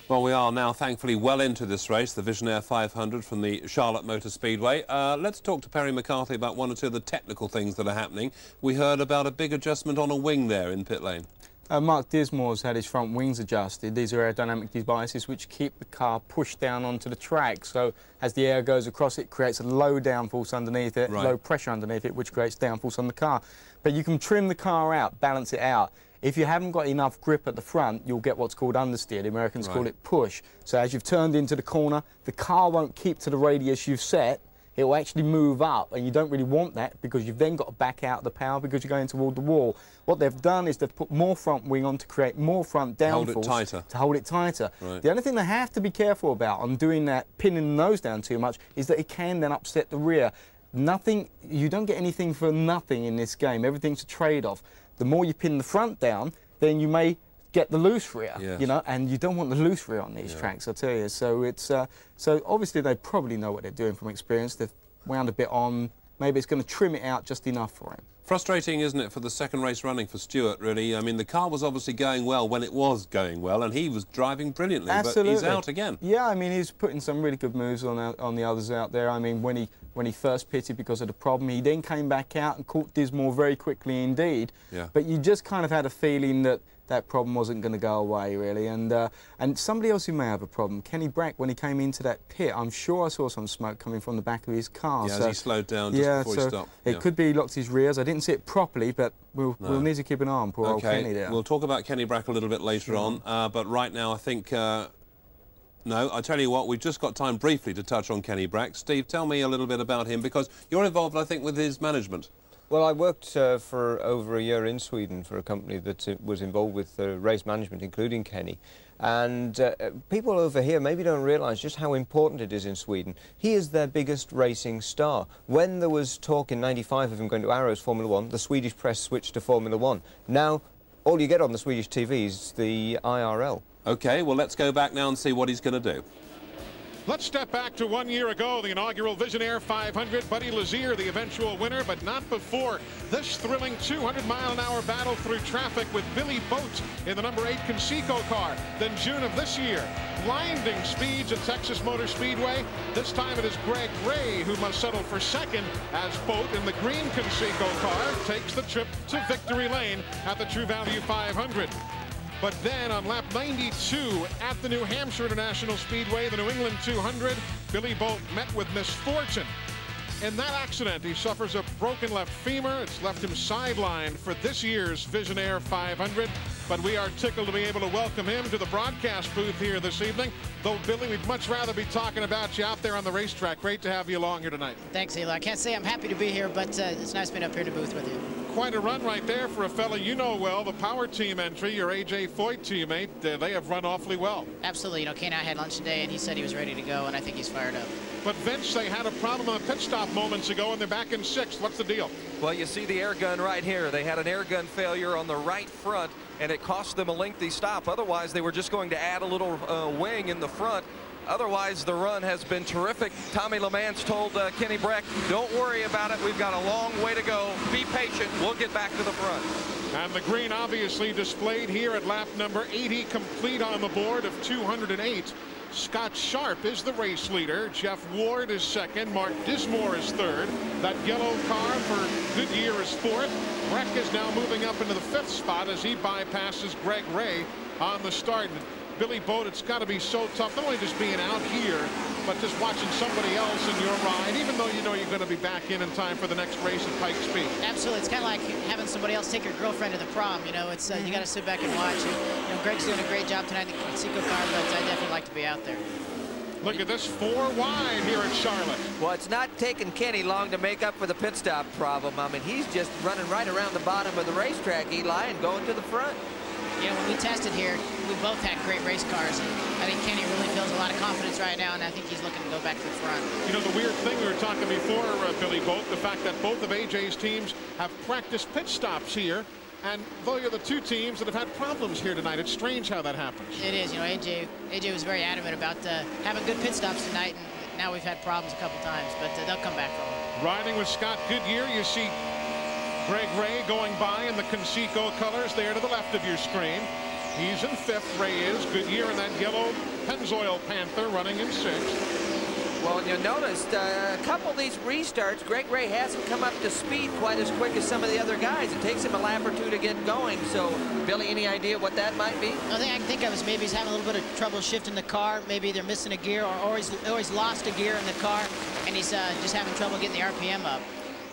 Well, we are now thankfully well into this race, the VisionAire 500 from the Charlotte Motor Speedway. Let's talk to Perry McCarthy about one or two of the technical things that are happening. We heard about a big adjustment on a wing there in pit lane. Mark Dismore's had his front wings adjusted. These are aerodynamic devices which keep the car pushed down onto the track. So as the air goes across, it creates a low downforce underneath it, low pressure underneath it, which creates downforce on the car. But you can trim the car out, balance it out. If you haven't got enough grip at the front, you'll get what's called understeer. The Americans call it push. So as you've turned into the corner, the car won't keep to the radius you've set. It will actually move up, and you don't really want that because you've then got to back out the power because you're going toward the wall. What they've done is they've put more front wing on to create more front downforce. Hold it tighter. To hold it tighter. Right. The only thing they have to be careful about on doing that, pinning the nose down too much, is that it can then upset the rear. You don't get anything for nothing in this game. Everything's a trade-off. The more you pin the front down, then you may get the loose rear, you know, and you don't want the loose rear on these tracks, I tell you. So it's so obviously they probably know what they're doing from experience. They've wound a bit on. Maybe it's going to trim it out just enough for him. Frustrating, isn't it, for the second race running for Stewart, really? I mean, the car was obviously going well when it was going well, and he was driving brilliantly, Absolutely. But he's out again. Yeah, I mean, he's putting some really good moves on the others out there. I mean, when he first pitted because of the problem, he then came back out and caught Dismore very quickly indeed. Yeah. But you just kind of had a feeling that that problem wasn't going to go away, really. And somebody else who may have a problem, Kenny Breck, when he came into that pit, I'm sure I saw some smoke coming from the back of his car. Yeah, so, as he slowed down just before he stopped. It could be he locked his rears. I didn't see it properly, but we'll need to keep an eye on poor old Kenny there. We'll talk about Kenny Breck a little bit later on, but right now I think... no, I tell you what, we've just got time briefly to touch on Kenny Breck. Steve, tell me a little bit about him, because you're involved, I think, with his management. Well, I worked for over a year in Sweden for a company that was involved with race management, including Kenny. And people over here maybe don't realise just how important it is in Sweden. He is their biggest racing star. When there was talk in '95 of him going to Arrow's Formula 1, the Swedish press switched to Formula 1. Now, all you get on the Swedish TV is the IRL. OK, well, let's go back now and see what he's going to do. Let's step back to 1 year ago, the inaugural VisionAire 500. Buddy Lazier, the eventual winner, but not before this thrilling 200-mile-an-hour battle through traffic with Billy Boat in the number 8 Conseco car. Then June of this year, blinding speeds at Texas Motor Speedway. This time it is Greg Ray who must settle for second as Boat in the green Conseco car takes the trip to victory lane at the True Value 500. But then on lap 92 at the New Hampshire International Speedway, the New England 200, Billy Boat met with misfortune. In that accident, he suffers a broken left femur. It's left him sidelined for this year's VisionAire 500. But we are tickled to be able to welcome him to the broadcast booth here this evening. Though, Billy, we'd much rather be talking about you out there on the racetrack. Great to have you along here tonight. Thanks, Eli. I can't say I'm happy to be here, but it's nice being up here in the booth with you. quite a run right there for a fella you know well, the power team entry, your A.J. Foyt teammate. They have run awfully well. Absolutely. You know, Kane and I had lunch today, and he said he was ready to go, and I think he's fired up. But Vince, they had a problem on the pit stop moments ago, and they're back in 6th. What's the deal? Well, you see the air gun right here. They had an air gun failure on the right front, and it cost them a lengthy stop. Otherwise, they were just going to add a little wing in the front. Otherwise, the run has been terrific. Tommy LeMans told Kenny Breck, don't worry about it. We've got a long way to go. Be patient. We'll get back to the front. And the green obviously displayed here at lap number 80, complete on the board of 208. Scott Sharp is the race leader. Jeff Ward is second. Mark Dismore is third. That yellow car for Goodyear is fourth. Breck is now moving up into the 5th spot as he bypasses Greg Ray on the start. Billy Boat, it's got to be so tough, not only just being out here, but just watching somebody else in your ride, even though you know you're going to be back in time for the next race at Pikes Peak. Absolutely. It's kind of like having somebody else take your girlfriend to the prom. You know, it's you got to sit back and watch. And, you know, Greg's doing a great job tonight in the Conseco car, but I definitely like to be out there. Look at this, 4 wide here at Charlotte. Well, it's not taking Kenny long to make up for the pit stop problem. I mean, he's just running right around the bottom of the racetrack, Eli, and going to the front. Yeah, when we tested here, we both had great race cars, and I think Kenny really feels a lot of confidence right now, and I think he's looking to go back to the front. You know, the weird thing we were talking before, Billy Boat, the fact that both of AJ's teams have practiced pit stops here, and though you're the two teams that have had problems here tonight, it's strange how that happens. It is. You know, AJ was very adamant about having good pit stops tonight, and now we've had problems a couple times, but they'll come back from it. Riding with Scott Goodyear, you see Greg Ray going by in the Conseco colors there to the left of your screen. He's in 5th. Ray is. Goodyear in that yellow Pennzoil Panther running in 6th. Well, you noticed a couple of these restarts, Greg Ray hasn't come up to speed quite as quick as some of the other guys. It takes him a lap or two to get going. So, Billy, any idea what that might be? The thing I can think of is maybe he's having a little bit of trouble shifting the car. Maybe they're missing a gear, or he's lost a gear in the car, and he's just having trouble getting the RPM up.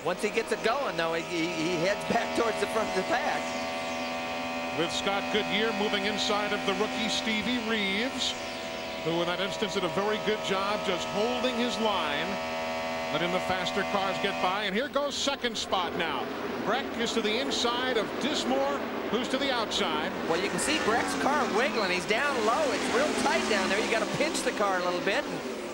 Once he gets it going, though, he heads back towards the front of the pack. With Scott Goodyear moving inside of the rookie Stevie Reeves, who in that instance did a very good job just holding his line, letting the faster cars get by. And here goes 2nd spot now. Breck is to the inside of Dismore, who's to the outside. Well, you can see Breck's car wiggling. He's down low. It's real tight down there. You got to pinch the car a little bit.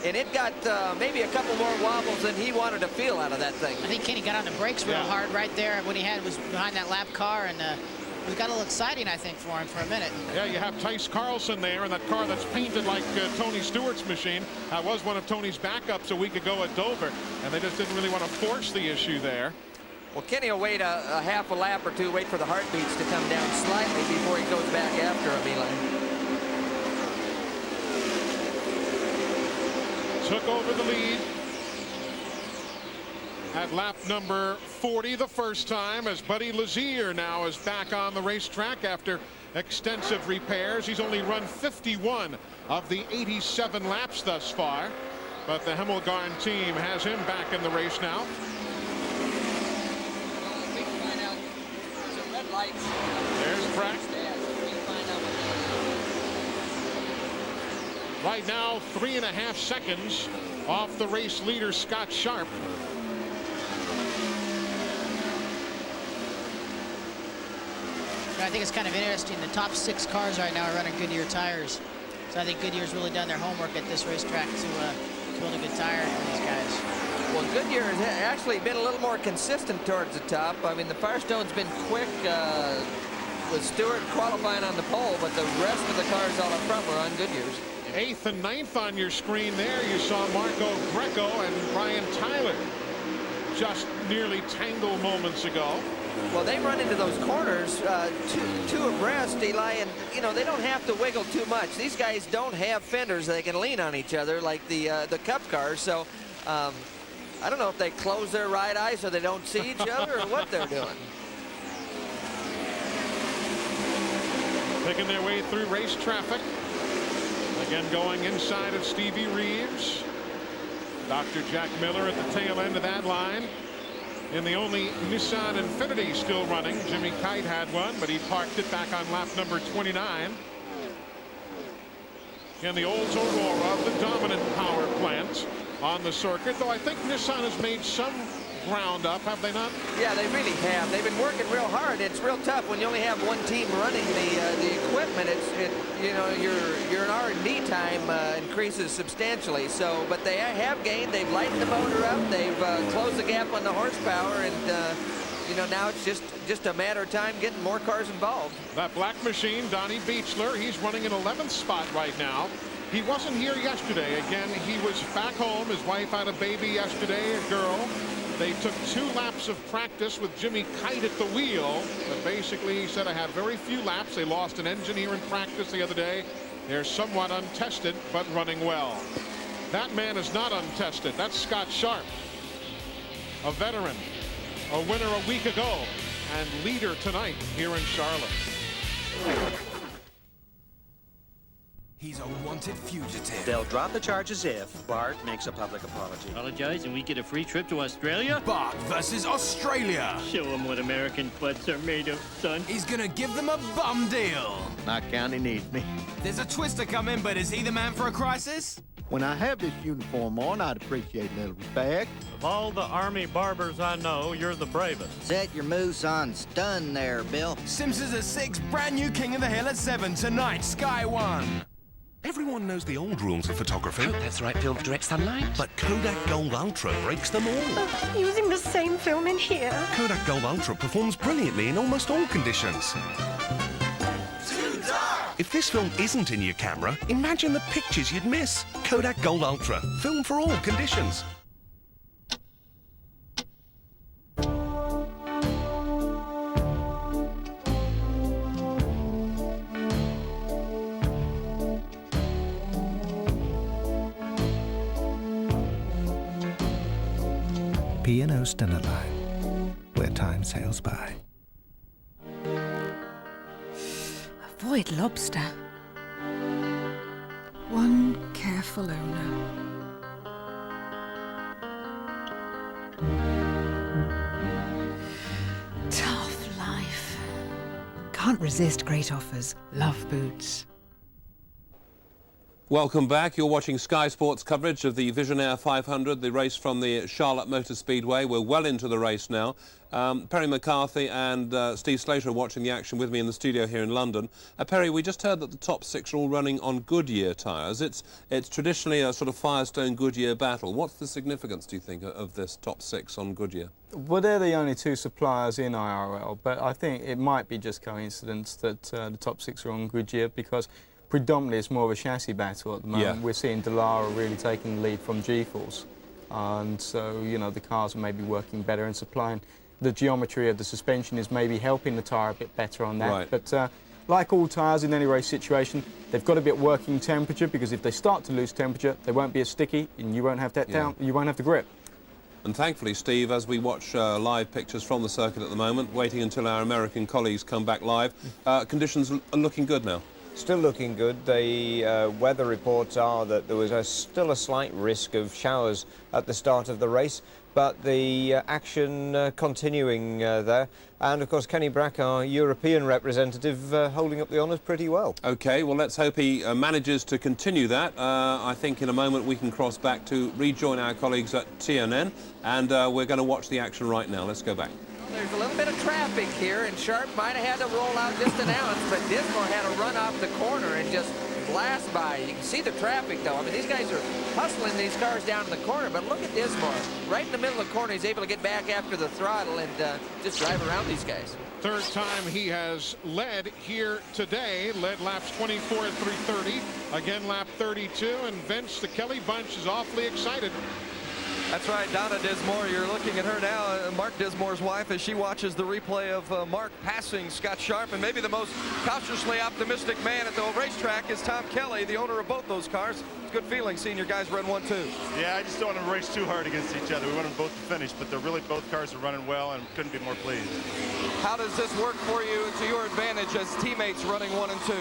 And it got maybe a couple more wobbles than he wanted to feel out of that thing. I think Kenny got on the brakes real hard right there when he was behind that lap car, and it got a little exciting, I think, for him for a minute. Yeah, you have Tice Carlson there in that car that's painted like Tony Stewart's machine. That was one of Tony's backups a week ago at Dover, and they just didn't really want to force the issue there. Well, Kenny will wait a half a lap or two, wait for the heartbeats to come down slightly before he goes back after him, Eli. Took over the lead at lap number 40 the first time, as Buddy Lazier now is back on the racetrack after extensive repairs. He's only run 51 of the 87 laps thus far, but the Hemmelgarn team has him back in the race now. There's Breck. Right now, 3.5 seconds off the race leader, Scott Sharp. I think it's kind of interesting. The top 6 cars right now are running Goodyear tires. So I think Goodyear's really done their homework at this racetrack to build a good tire for these guys. Well, Goodyear has actually been a little more consistent towards the top. I mean, the Firestone's been quick with Stewart qualifying on the pole, but the rest of the cars all up front were on Goodyear's. 8th and 9th on your screen there. You saw Marco Greco and Brian Tyler just nearly tangle moments ago. Well, they run into those corners two abreast, Eli, and you know they don't have to wiggle too much. These guys don't have fenders they can lean on each other like the Cup cars. So I don't know if they close their right eye so they don't see each other or what they're doing. Picking their way through race traffic. Again, going inside of Stevie Reeves. Dr. Jack Miller at the tail end of that line. In the only Nissan Infiniti still running. Jimmy Kite had one, but he parked it back on lap number 29. And the Olds Aurora, the dominant power plant on the circuit. Though I think Nissan has made some ground up, have they not? Yeah, they really have. They've been working real hard. It's real tough when you only have one team running the equipment. You know, your R&D time increases substantially. So, but they have gained. They've lightened the motor up. They've closed the gap on the horsepower, and you know, now it's just a matter of time getting more cars involved. That black machine, Donnie Beechler, he's running an 11th spot right now. He wasn't here yesterday. Again, he was back home. His wife had a baby yesterday, a girl. They took 2 laps of practice with Jimmy Kite at the wheel. But basically, he said, I had very few laps. They lost an engineer in practice the other day. They're somewhat untested, but running well. That man is not untested. That's Scott Sharp, a veteran, a winner a week ago, and leader tonight here in Charlotte. He's a wanted fugitive. They'll drop the charges if Bart makes a public apology. Apologize and we get a free trip to Australia? Bart versus Australia. Show them what American butts are made of, son. He's gonna give them a bum deal. My county needs me. There's a twister coming, but is he the man for a crisis? When I have this uniform on, I'd appreciate a little respect. Of all the Army barbers I know, you're the bravest. Set your moose on stun there, Bill. Simpsons at 6, brand new King of the Hill at 7 tonight, Sky 1. Everyone knows the old rules of photography. That's right, film for direct sunlight. But Kodak Gold Ultra breaks them all. Using the same film in here. Kodak Gold Ultra performs brilliantly in almost all conditions. Too dark! If this film isn't in your camera, imagine the pictures you'd miss. Kodak Gold Ultra, film for all conditions. P&O Stena Line, where time sails by. Avoid lobster. One careful owner. Tough life. Can't resist great offers. Love boots. Welcome back. You're watching Sky Sports coverage of the VisionAire 500, the race from the Charlotte Motor Speedway. We're well into the race now. Perry McCarthy and Steve Slater are watching the action with me in the studio here in London. Perry, we just heard that the top 6 are all running on Goodyear tyres. It's traditionally a sort of Firestone Goodyear battle. What's the significance, do you think, of this top 6 on Goodyear? Well, they're the only 2 suppliers in IRL, but I think it might be just coincidence that the top 6 are on Goodyear because predominantly it's more of a chassis battle at the moment. Yeah. We're seeing Dallara really taking the lead from G-Force. And so, you know, the cars are maybe working better and supplying. The geometry of the suspension is maybe helping the tyre a bit better on that. Right. But like all tyres in any race situation, they've got to be at working temperature because if they start to lose temperature, they won't be as sticky and you won't have that down, you won't have the grip. And thankfully, Steve, as we watch live pictures from the circuit at the moment, waiting until our American colleagues come back live, conditions are looking good now. Still looking good. The weather reports are that there was still a slight risk of showers at the start of the race, but the action continuing there. And, of course, Kenny Brack, our European representative, holding up the honours pretty well. OK, well, let's hope he manages to continue that. I think in a moment we can cross back to rejoin our colleagues at TNN, and we're going to watch the action right now. Let's go back. There's a little bit of traffic here, and Sharp might have had to roll out just an ounce, but Dismore had to run off the corner and just blast by. You can see the traffic, though. I mean, these guys are hustling these cars down in the corner, but look at Dismore. Right in the middle of the corner, he's able to get back after the throttle and just drive around these guys. Third time he has led here today. Led laps 24 at 3:30. Again, lap 32, and Vince, the Kelly bunch, is awfully excited. That's right, Donna Dismore. You're looking at her now, Mark Dismore's wife, as she watches the replay of Mark passing Scott Sharp. And maybe the most cautiously optimistic man at the racetrack is Tom Kelly, the owner of both those cars. It's a good feeling seeing your guys run 1-2. Yeah, I just don't want them to race too hard against each other. We want them both to finish, but both cars are running well and couldn't be more pleased. How does this work for you to your advantage as teammates running 1 and 2?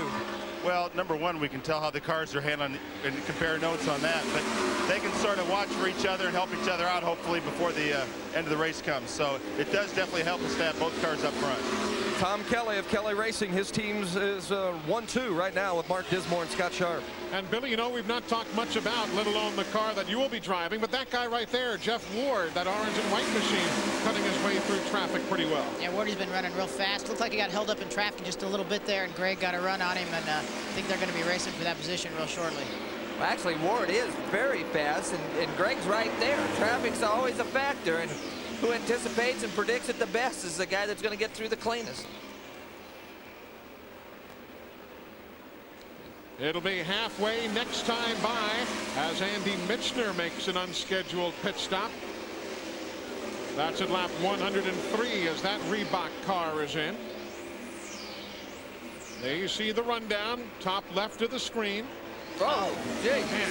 Well, number one, we can tell how the cars are handling and compare notes on that, but they can sort of watch for each other and help each other out, hopefully, before the end of the race comes. So it does definitely help us to have both cars up front. Tom Kelly of Kelly Racing, his team's is 1-2 right now with Mark Dismore and Scott Sharp. And Billy, you know, we've not talked much about, let alone the car that you will be driving, but that guy right there, Jeff Ward, that orange and white machine, cutting his way through traffic pretty well. Yeah, Wardy's been running real fast. Looked like he got held up in traffic just a little bit there, and Greg got a run on him, and I think they're going to be racing for that position real shortly. Well, actually, Ward is very fast, and Greg's right there. Traffic's always a factor, and who anticipates and predicts it the best is the guy that's going to get through the cleanest. It'll be halfway next time by as Andy Michner makes an unscheduled pit stop. That's at lap 103 as that Reebok car is in. There you see the rundown, top left of the screen. Oh, gee. Man.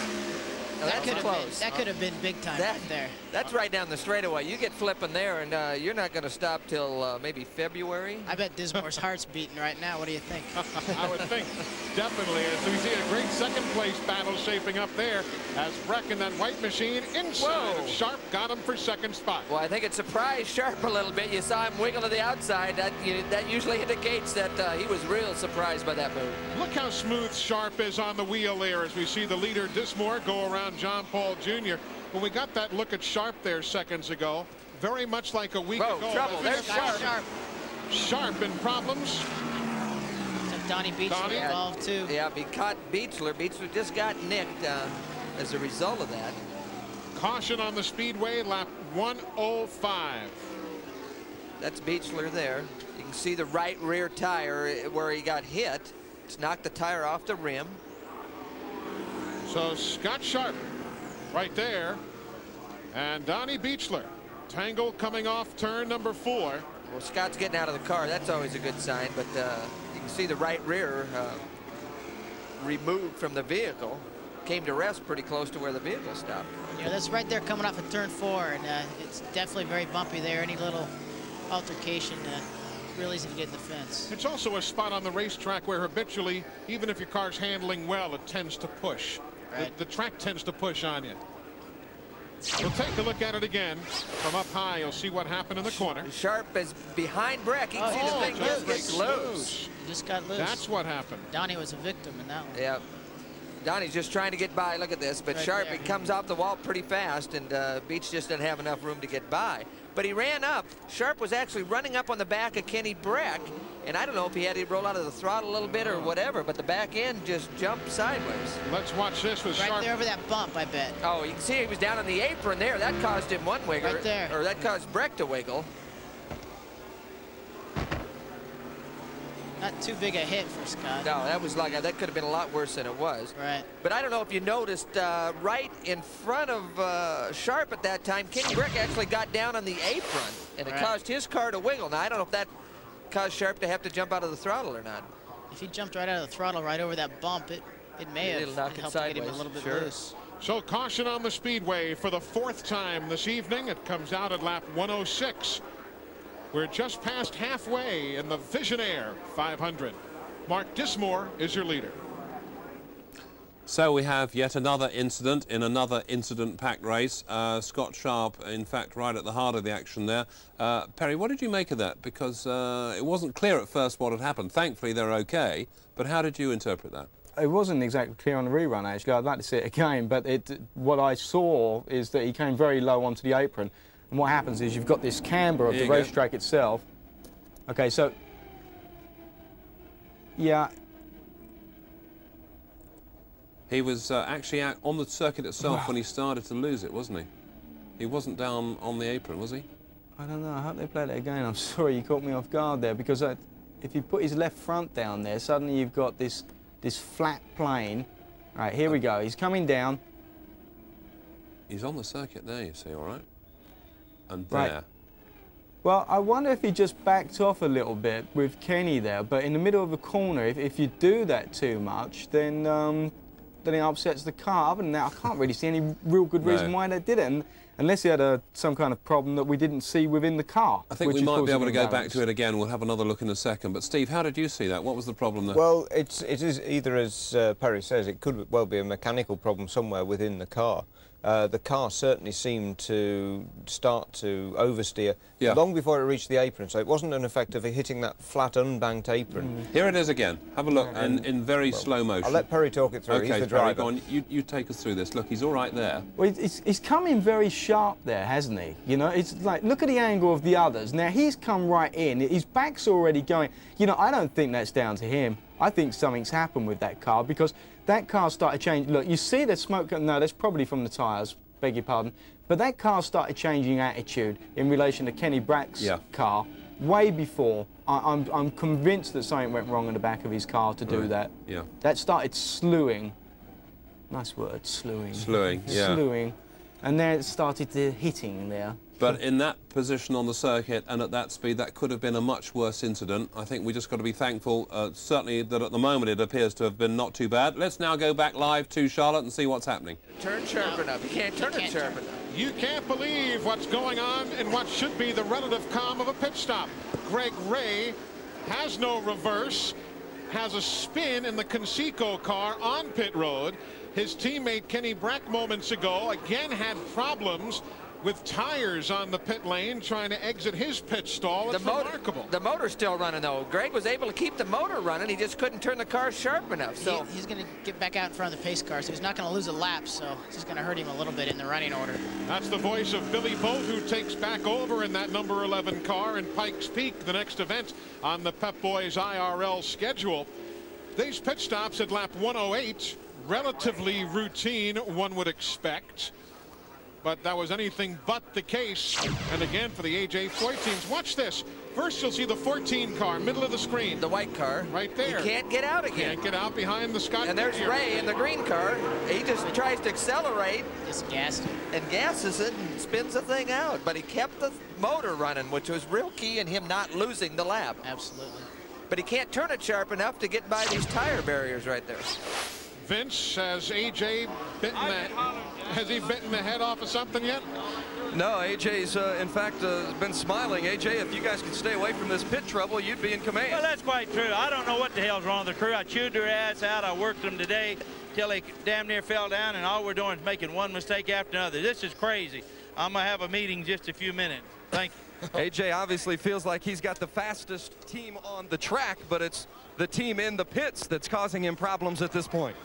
That's close. That could have been big time right there. That's right down the straightaway. You get flipping there, and you're not going to stop till maybe February. I bet Dismore's heart's beating right now. What do you think? I would think, definitely. As we see a great second place battle shaping up there as Breck in that white machine inside of Sharp got him for second spot. Well, I think it surprised Sharp a little bit. You saw him wiggle to the outside. That usually indicates that he was real surprised by that move. Look how smooth Sharp is on the wheel there as we see the leader Dismore go around John Paul Jr. When we got that look at Sharp there seconds ago, very much like a week ago. Trouble. There's Sharp. Sharp in problems. So Donnie Beechler involved too. Yeah, he caught Beechler. Beechler just got nicked as a result of that. Caution on the speedway, lap 105. That's Beechler there. You can see the right rear tire where he got hit. It's knocked the tire off the rim. So Scott Sharp right there, and Donnie Beechler. Tangle coming off turn number 4. Well, Scott's getting out of the car. That's always a good sign, but you can see the right rear removed from the vehicle. Came to rest pretty close to where the vehicle stopped. Yeah, that's right there coming off of turn 4, and it's definitely very bumpy there. Any little altercation really easy to get in the fence. It's also a spot on the racetrack where habitually, even if your car's handling well, it tends to push. Right. The track tends to push on you. We'll take a look at it again from up high. You'll see what happened in the corner. Sharp is behind Breck. You can see the thing just gets loose. He just got loose. That's what happened. Donnie was a victim in that one. Yeah. Donnie's just trying to get by. Look at this. But Right Sharp, there. he comes off the wall pretty fast, and Beach just didn't have enough room to get by. But he ran up. Sharp was actually running up on the back of Kenny Breck, and I don't know if he had to roll out of the throttle a little bit or whatever, but the back end just jumped sideways. Let's watch this with Right Sharp. there over that bump, I bet. Oh, you can see he was down on the apron there. That caused him one wiggle. Right there. Or that caused Breck to wiggle. Not too big a hit for Scott. No, that was like that could have been a lot worse than it was. Right. But I don't know if you noticed, right in front of Sharp at that time, Kenny Breck actually got down on the apron, and it caused his car to wiggle. Now I don't know if that caused Sharp to have to jump out of the throttle or not. If he jumped right out of the throttle right over that bump, it may have It'll knock it helped to get him a sideways. little bit Sure. loose. So caution on the speedway for the 4th time this evening. It comes out at lap 106. We're just past halfway in the VisionAire 500. Mark Dismore is your leader. So we have yet another incident in another incident-packed race. Scott Sharp, in fact, right at the heart of the action there. Perry, what did you make of that? Because it wasn't clear at first what had happened. Thankfully, they're okay. But how did you interpret that? It wasn't exactly clear on the rerun, actually. I'd like to see it again. But what I saw is that he came very low onto the apron. And what happens is you've got this camber of the racetrack itself. Okay, so, yeah. He was actually out on the circuit itself when he started to lose it, wasn't he? He wasn't down on the apron, was he? I don't know. I hope they play that again. I'm sorry you caught me off guard there, because if you put his left front down there, suddenly you've got this flat plane. All right, here we go. He's coming down. He's on the circuit there, you see, all right? And there. Right. Well, I wonder if he just backed off a little bit with Kenny there, but in the middle of the corner, if you do that too much, then it upsets the car. Other than that, I can't really see any real good reason why they didn't, unless he had some kind of problem that we didn't see within the car. I think we might be able to go back to it again. We'll have another look in a second. But Steve, how did you see that? What was the problem there? Well, it is either, as Perry says, it could well be a mechanical problem somewhere within the car. the car certainly seemed to start to oversteer long before it reached the apron. So it wasn't an effect of hitting that flat, unbanked apron. Here it is again. Have a look, and in very slow motion. I'll let Perry talk it through. Okay, He's the driver. Perry, go on. You take us through this. Look, he's all right there. Well, he's come in very sharp there, hasn't he? You know, it's like, look at the angle of the others. Now, he's come right in. His back's already going. You know, I don't think that's down to him. I think something's happened with that car because that car started changing. Look, you see the smoke. No, that's probably from the tyres. Beg your pardon. But that car started changing attitude in relation to Kenny Brack's car way before. I'm convinced that something went wrong in the back of his car to do that. Yeah. That started slewing. Nice word, slewing. Slewing, yeah. Slewing. And then it started to hitting there. But in that position on the circuit and at that speed, that could have been a much worse incident. I think we just got to be thankful, certainly, that at the moment it appears to have been not too bad. Let's now go back live to Charlotte and see what's happening. Turn sharp enough. You can't turn it sharp enough. You can't believe what's going on in what should be the relative calm of a pit stop. Greg Ray has no reverse, has a spin in the Conseco car on pit road. His teammate Kenny Brack moments ago again had problems with tires on the pit lane trying to exit his pit stall. It's remarkable. The motor's still running, though. Greg was able to keep the motor running. He just couldn't turn the car sharp enough. So he's going to get back out in front of the pace car, so he's not going to lose a lap, so it's just going to hurt him a little bit in the running order. That's the voice of Billy Boat, who takes back over in that number 11 car in Pikes Peak, the next event on the Pep Boys IRL schedule. These pit stops at lap 108, relatively routine, one would expect. But that was anything but the case. And again for the AJ Foyt teams. Watch this. First you'll see the 14 car, middle of the screen. The white car. Right there. He can't get out again. Can't get out behind the Scott. And there's Ray in the green car. He just tries to accelerate. Just gassed. And gasses it and spins the thing out. But he kept the motor running, which was real key in him not losing the lap. Absolutely. But he can't turn it sharp enough to get by these tire barriers right there. Vince, has AJ bitten that? Has he bitten the head off of something yet? No, AJ's in fact been smiling. AJ, if you guys could stay away from this pit trouble, you'd be in command. Well, that's quite true. I don't know what the hell's wrong with the crew. I chewed their ass out. I worked them today till they damn near fell down, and all we're doing is making one mistake after another. This is crazy. I'm gonna have a meeting in just a few minutes. Thank you. AJ obviously feels like he's got the fastest team on the track, but it's the team in the pits that's causing him problems at this point.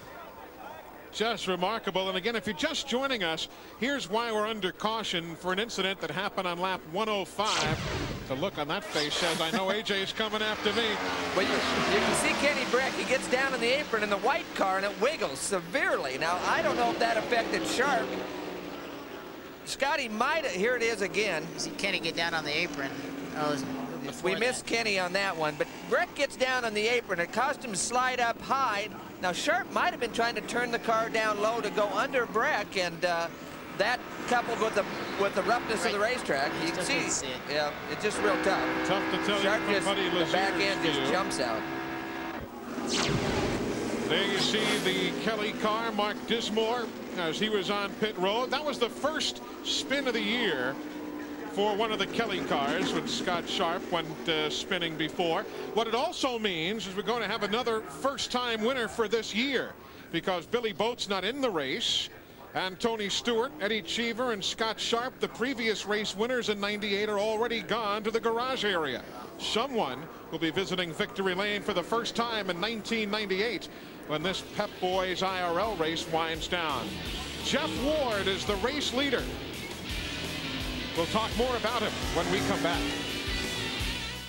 Just remarkable. And again, if you're just joining us, here's why we're under caution for an incident that happened on lap 105. The look on that face says, I know AJ's coming after me. Well, you can see Kenny Brack. He gets down in the apron in the white car, and it wiggles severely. Now, I don't know if that affected Sharp. Scotty might have. Here it is again. You see Kenny get down on the apron. We missed Kenny on that one, but Breck gets down on the apron. It caused him to slide up high. Now, Sharp might have been trying to turn the car down low to go under Breck, and that coupled with the roughness of the racetrack, you can see, yeah, it's just real tough. Tough to tell Sharp you just, the back end just jumps out. There you see the Kelly car, Mark Dismore, as he was on pit road. That was the first spin of the year for one of the Kelly cars when Scott Sharp went spinning before. What it also means is we're going to have another first-time winner for this year, because Billy Boat's not in the race, and Tony Stewart, Eddie Cheever, and Scott Sharp, the previous race winners in '98, are already gone to the garage area. Someone will be visiting Victory Lane for the first time in 1998 when this Pep Boys IRL race winds down. Jeff Ward is the race leader. We'll talk more about him when we come back.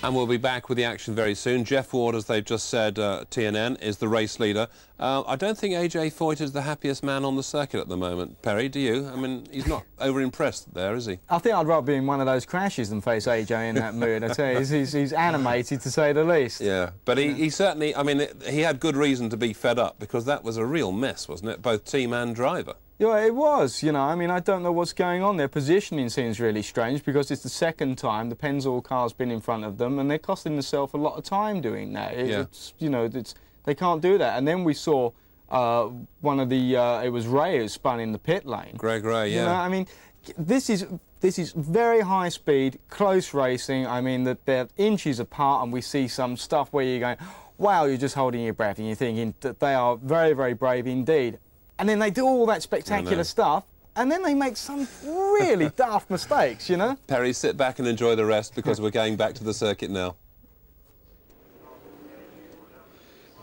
And we'll be back with the action very soon. Jeff Ward, as they've just said, TNN, is the race leader. I don't think AJ Foyt is the happiest man on the circuit at the moment. Perry, do you? I mean, he's not over-impressed there, is he? I think I'd rather be in one of those crashes than face AJ in that mood. I tell you, he's animated, to say the least. Yeah, but he certainly, I mean, he had good reason to be fed up, because that was a real mess, wasn't it? Both team and driver. Yeah, it was, you know, I mean, I don't know what's going on. Their positioning seems really strange, because it's the second time the Pennzoil car's been in front of them, and they're costing themselves a lot of time doing that. It's, you know, they can't do that. And then we saw one of the, it was Ray who spun in the pit lane. Greg Ray, yeah. You know, I mean, this is very high speed, close racing. I mean, that they're inches apart, and we see some stuff where you're going, wow, you're just holding your breath, and you're thinking that they are very, very brave indeed. And then they do all that spectacular stuff, and then they make some really daft mistakes, you know? Perry, sit back and enjoy the rest because we're going back to the circuit now.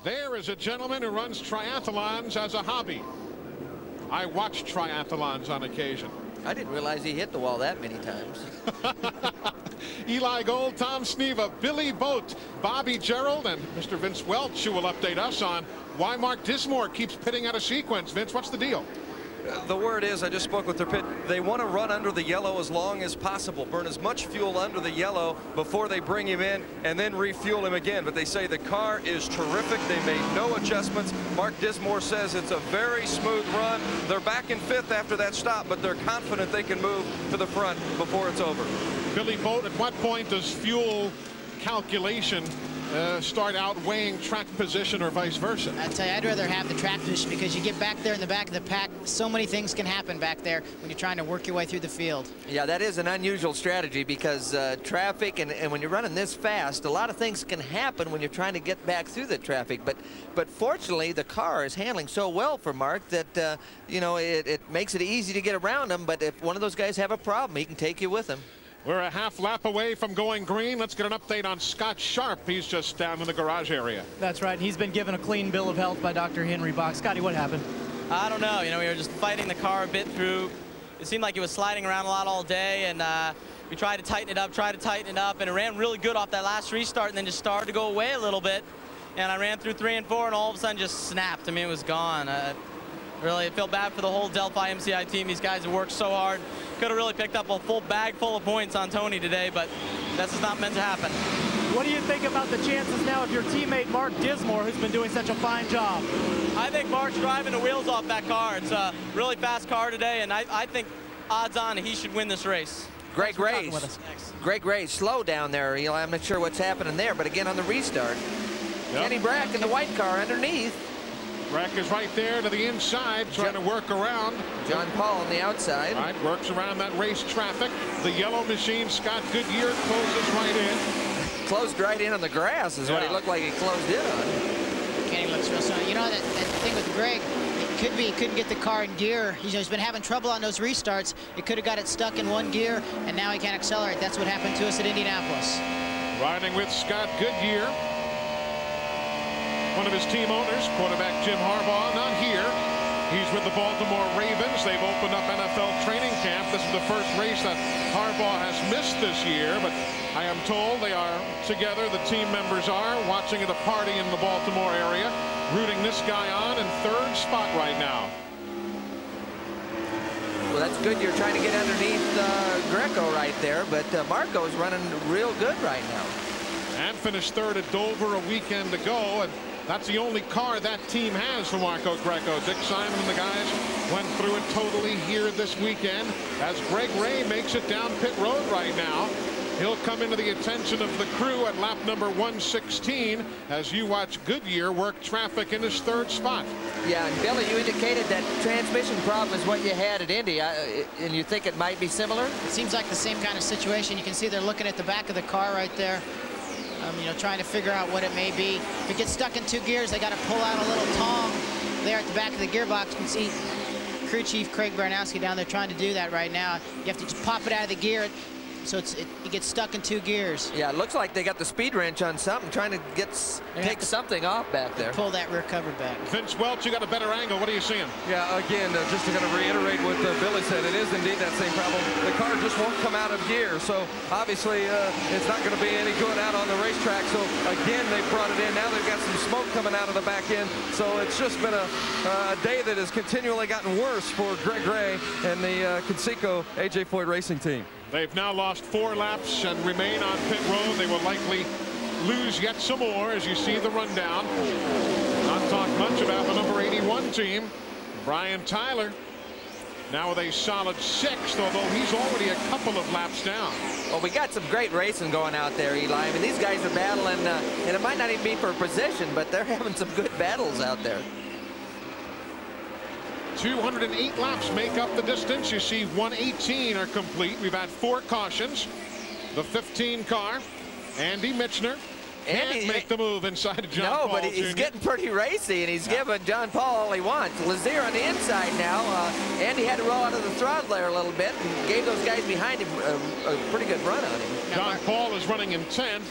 There is a gentleman who runs triathlons as a hobby. I watch triathlons on occasion. I didn't realize he hit the wall that many times. Eli Gold, Tom Sneva, Billy Boat, Bobby Gerald, and Mr. Vince Welch, who will update us on why Mark Dismore keeps pitting out of sequence. Vince, what's the deal? The word is, I just spoke with their pit, they want to run under the yellow as long as possible, burn as much fuel under the yellow before they bring him in and then refuel him again. But they say the car is terrific. They made no adjustments. Mark Dismore says it's a very smooth run. They're back in 5th after that stop, but they're confident they can move to the front before it's over. Billy Boat, at what point does fuel calculation start outweighing track position or vice versa? I tell you, I'd rather have the track position because you get back there in the back of the pack, so many things can happen back there when you're trying to work your way through the field. Yeah, that is an unusual strategy because traffic and when you're running this fast, a lot of things can happen when you're trying to get back through the traffic. But fortunately, the car is handling so well for Mark that you know, it makes it easy to get around him. But if one of those guys have a problem, he can take you with him. We're a half lap away from going green. Let's get an update on Scott Sharp. He's just down in the garage area. That's right. He's been given a clean bill of health by Dr. Henry Bach. Scotty, what happened? I don't know. You know, we were just fighting the car a bit through. It seemed like it was sliding around a lot all day, and we tried to tighten it up, and it ran really good off that last restart, and then just started to go away a little bit. And I ran through 3 and 4, and all of a sudden just snapped. I mean, it was gone. Really, it felt bad for the whole Delphi MCI team. These guys have worked so hard. Could have really picked up a full bag full of points on Tony today, but that's just not meant to happen. What do you think about the chances now of your teammate Mark Dismore, who's been doing such a fine job? I think Mark's driving the wheels off that car. It's a really fast car today, and I think odds on he should win this race. Great race. Great race. Slow down there, Eli. I'm not sure what's happening there, but again on the restart. Yep. Kenny Brack in the white car underneath. Brack is right there to the inside, trying to work around. John Paul on the outside. Right, works around that race traffic. The yellow machine, Scott Goodyear, closes right in. Closed right in on the grass is what he looked like he closed in on. Kenny looks real strong. You know, that thing with Greg, it could be he couldn't get the car in gear. He's been having trouble on those restarts. It could have got it stuck in one gear, and now he can't accelerate. That's what happened to us at Indianapolis. Riding with Scott Goodyear. One of his team owners, quarterback Jim Harbaugh, not here. He's with the Baltimore Ravens. They've opened up NFL training camp. This is the first race that Harbaugh has missed this year, but I am told they are together, the team members are, watching at a party in the Baltimore area, rooting this guy on in 3rd spot right now. Well, that's good. You're trying to get underneath Greco right there, but Marco's running real good right now. And finished 3rd at Dover a weekend ago, and that's the only car that team has for Marco Greco. Dick Simon and the guys went through it totally here this weekend as Greg Ray makes it down pit road right now. He'll come into the attention of the crew at lap number 116 as you watch Goodyear work traffic in his 3rd spot. Yeah, and Billy, you indicated that transmission problem is what you had at Indy, and you think it might be similar? It seems like the same kind of situation. You can see they're looking at the back of the car right there. You know, trying to figure out what it may be. If it gets stuck in 2 gears, they got to pull out a little tong there at the back of the gearbox. You can see crew chief Craig Baranowski down there trying to do that right now. You have to just pop it out of the gear so it gets stuck in 2 gears. Yeah, it looks like they got the speed wrench on something, trying to take something off back there. Pull that rear cover back. Vince Welch, you got a better angle. What are you seeing? Yeah, again, just to kind of reiterate what Billy said, it is indeed that same problem. The car just won't come out of gear, so obviously it's not going to be any good out on the racetrack. So again, they brought it in. Now they've got some smoke coming out of the back end. So it's just been a day that has continually gotten worse for Greg Ray and the Conseco AJ Foyt Racing team. They've now lost 4 laps and remain on pit road. They will likely lose yet some more as you see the rundown. Not talked much about the number 81 team. Brian Tyler now with a solid 6th, although he's already a couple of laps down. Well, we got some great racing going out there, Eli. I mean, these guys are battling, and it might not even be for position, but they're having some good battles out there. 208 laps make up the distance. You see 118 are complete. We've had 4 cautions. The 15 car, Andy Michner, can't make the move inside of John Paul. No, but he's getting pretty racy, and he's giving John Paul all he wants. Lazier on the inside now. Andy had to roll out of the throttle there a little bit and gave those guys behind him a pretty good run on him. John Paul is running in 10th,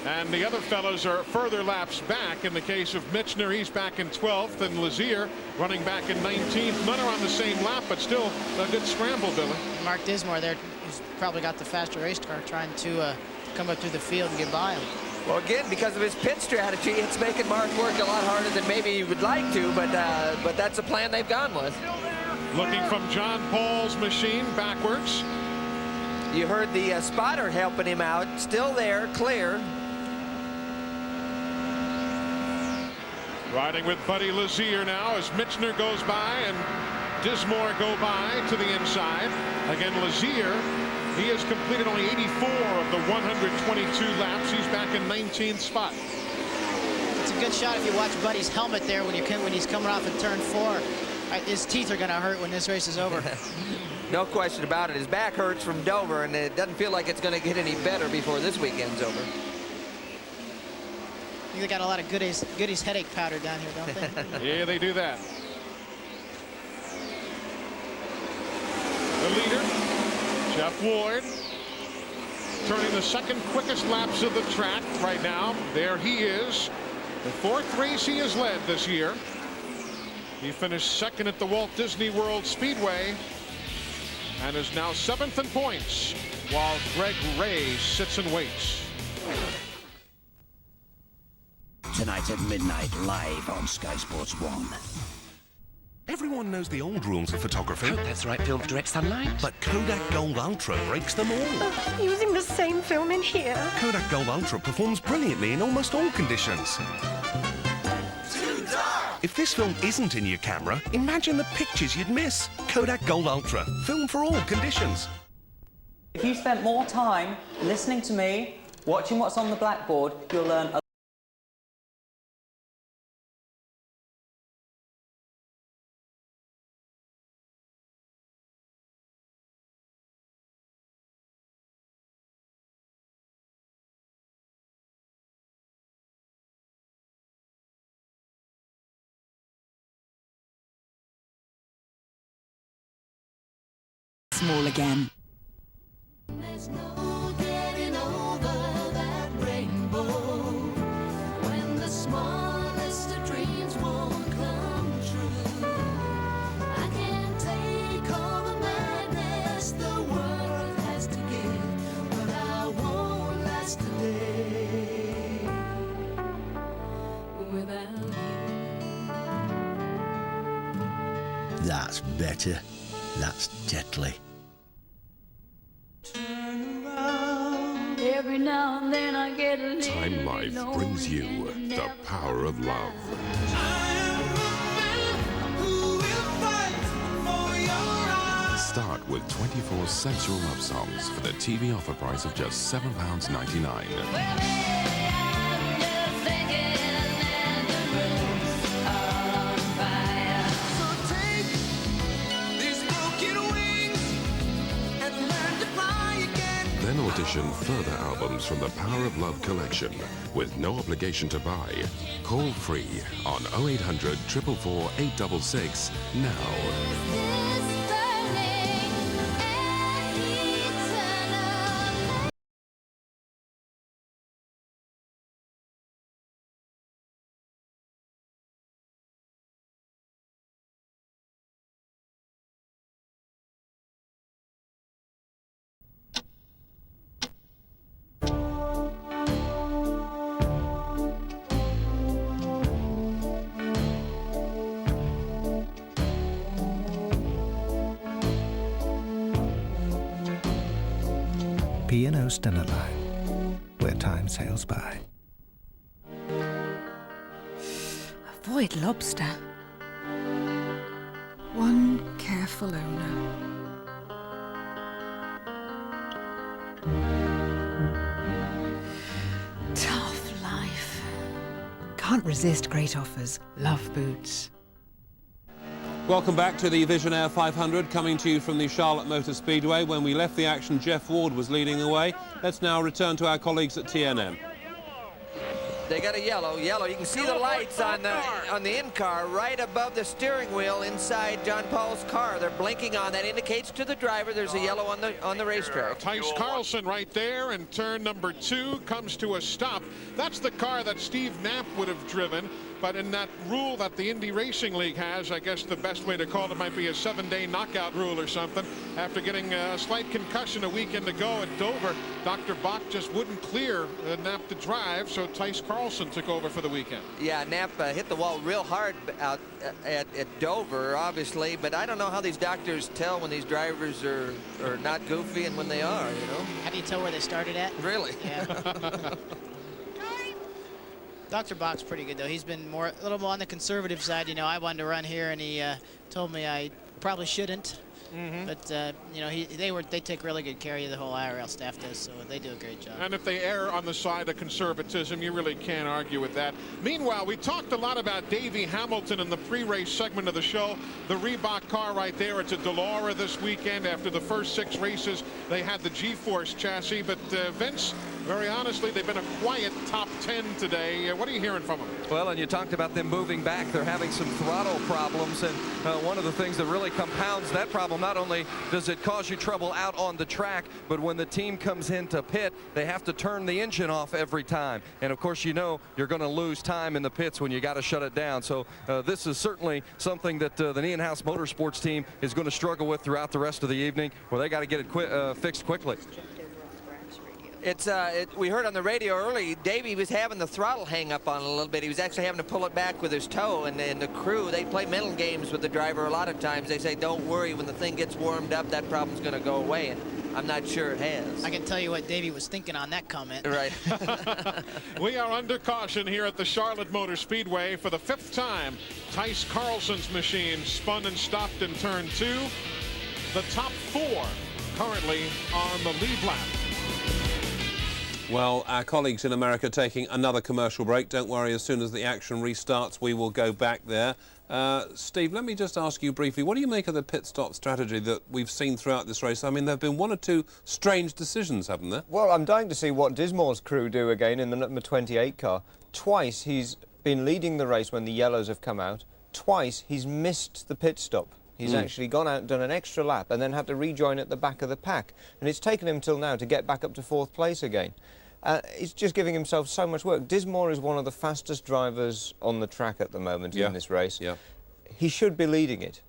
and the other fellows are further laps back. In the case of Michener, he's back in 12th, and Lazier running back in 19th. None are on the same lap, but still a good scramble, Billy. Mark Dismore there, who's probably got the faster race car, trying to come up through the field and get by him. Well, again, because of his pit strategy, it's making Mark work a lot harder than maybe he would like to, but that's a plan they've gone with. Looking from John Paul's machine backwards. You heard the spotter helping him out. Still there, clear. Riding with Buddy Lazier now as Michener goes by and Dismore go by to the inside. Again, Lazier, he has completed only 84 of the 122 laps. He's back in 19th spot. It's a good shot if you watch Buddy's helmet there when he's coming off of turn 4. His teeth are going to hurt when this race is over. No question about it. His back hurts from Dover, and it doesn't feel like it's going to get any better before this weekend's over. I think they got a lot of goodies headache powder down here, don't they? Yeah, they do that. The leader, Jeff Ward, turning the second quickest laps of the track right now. There he is. The 4th race he has led this year. He finished second at the Walt Disney World Speedway and is now 7th in points, while Greg Ray sits and waits. Tonight at midnight, live on Sky Sports 1. Everyone knows the old rules of photography. Oh, that's right, film direct sunlight. But Kodak Gold Ultra breaks them all. Using the same film in here. Kodak Gold Ultra performs brilliantly in almost all conditions. If this film isn't in your camera, imagine the pictures you'd miss. Kodak Gold Ultra, film for all conditions. If you spent more time listening to me, watching what's on the blackboard, you'll learn a small again. There's no getting over that rainbow when the smallest of dreams won't come true. I can't take all the madness the world has to give, but I won't last a day without you. That's better. That's deadly. Every now and then I get a little Time Life brings you the power of love. Start with 24 sensual love songs for the TV offer price of just £7.99. Then audition further albums from the Power of Love collection with no obligation to buy. Call free on 0800 444 866 now. P&O Stena Line, where time sails by. Avoid lobster. One careful owner. Tough life. Can't resist great offers. Love boots. Welcome back to the VisionAire 500, coming to you from the Charlotte Motor Speedway. When we left the action, Jeff Ward was leading the way. Let's now return to our colleagues at TNN. They got a yellow. You can see the lights on the in-car right above the steering wheel inside John Paul's car. They're blinking on. That indicates to the driver there's a yellow on the racetrack. Tice Carlson right there, and turn number 2 comes to a stop. That's the car that Steve Knapp would have driven. But in that rule that the Indy Racing League has, I guess the best way to call it might be a 7-day knockout rule or something. After getting a slight concussion a weekend ago at Dover, Dr. Bach just wouldn't clear Knapp to drive, so Tice Carlson took over for the weekend. Yeah, Knapp hit the wall real hard out at Dover, obviously, but I don't know how these doctors tell when these drivers are not goofy and when they are, you know? How do you tell where they started at? Really? Yeah. Dr. Bach's pretty good, though. He's been a little more on the conservative side. You know, I wanted to run here, and he told me I probably shouldn't. But you know, they take really good care of you. The whole IRL staff does, so they do a great job. And if they err on the side of conservatism, you really can't argue with that. Meanwhile, we talked a lot about Davey Hamilton in the pre-race segment of the show. The Reebok car right there. It's a Delora this weekend. After the first 6 races, they had the G-Force chassis. But Vince, very honestly, they've been a quiet top 10 today. What are you hearing from them? Well, and you talked about them moving back. They're having some throttle problems, and one of the things that really compounds that problem, not only does it cause you trouble out on the track, but when the team comes into pit, they have to turn the engine off every time. And of course, you know you're going to lose time in the pits when you got to shut it down. So this is certainly something that the Nienhouse Motorsports team is going to struggle with throughout the rest of the evening, where they got to get it fixed quickly. We heard on the radio early, Davey was having the throttle hang up on a little bit. He was actually having to pull it back with his toe, and the crew, they play mental games with the driver a lot of times. They say, don't worry, when the thing gets warmed up, that problem's going to go away, and I'm not sure it has. I can tell you what Davey was thinking on that comment. Right. We are under caution here at the Charlotte Motor Speedway for the 5th time. Tice Carlson's machine spun and stopped in turn 2. The top 4 currently on the lead lap. Well, our colleagues in America taking another commercial break. Don't worry, as soon as the action restarts, we will go back there. Steve, let me just ask you briefly, what do you make of the pit stop strategy that we've seen throughout this race? I mean, there have been 1 or 2 strange decisions, haven't there? Well, I'm dying to see what Dismore's crew do again in the number 28 car. Twice he's been leading the race when the yellows have come out. Twice he's missed the pit stop. He's actually gone out and done an extra lap and then had to rejoin at the back of the pack. And it's taken him till now to get back up to 4th place again. He's just giving himself so much work. Dismore is one of the fastest drivers on the track at the moment in this race. Yeah. He should be leading it.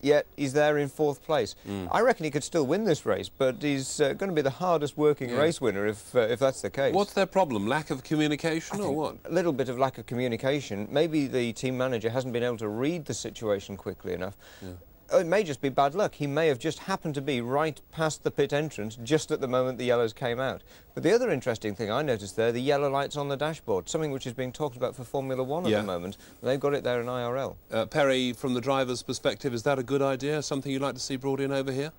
Yet he's there in 4th place. I reckon he could still win this race, but he's going to be the hardest working race winner if that's the case. What's their problem? Lack of communication or what? A little bit of lack of communication. Maybe the team manager hasn't been able to read the situation quickly enough. It may just be bad luck. He may have just happened to be right past the pit entrance just at the moment the yellows came out. But the other interesting thing I noticed there, the yellow lights on the dashboard, something which is being talked about for Formula 1 at the moment. They've got it there in IRL. Perry, from the driver's perspective, is that a good idea? Something you'd like to see brought in over here?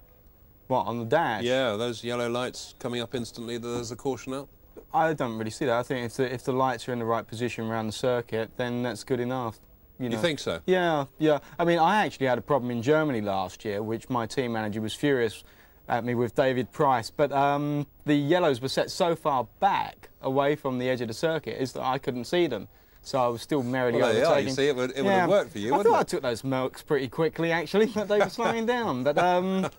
What, on the dash? Yeah, those yellow lights coming up instantly, there's a caution out. I don't really see that. I think if the lights are in the right position around the circuit, then that's good enough. You think so? Yeah, yeah. I mean, I actually had a problem in Germany last year, which my team manager was furious at me with David Price. But the yellows were set so far back away from the edge of the circuit is that I couldn't see them. So I was still merrily overtaking. You see, it would have worked for you, wouldn't it? I thought I took those milks pretty quickly, actually, but they were slowing down. But I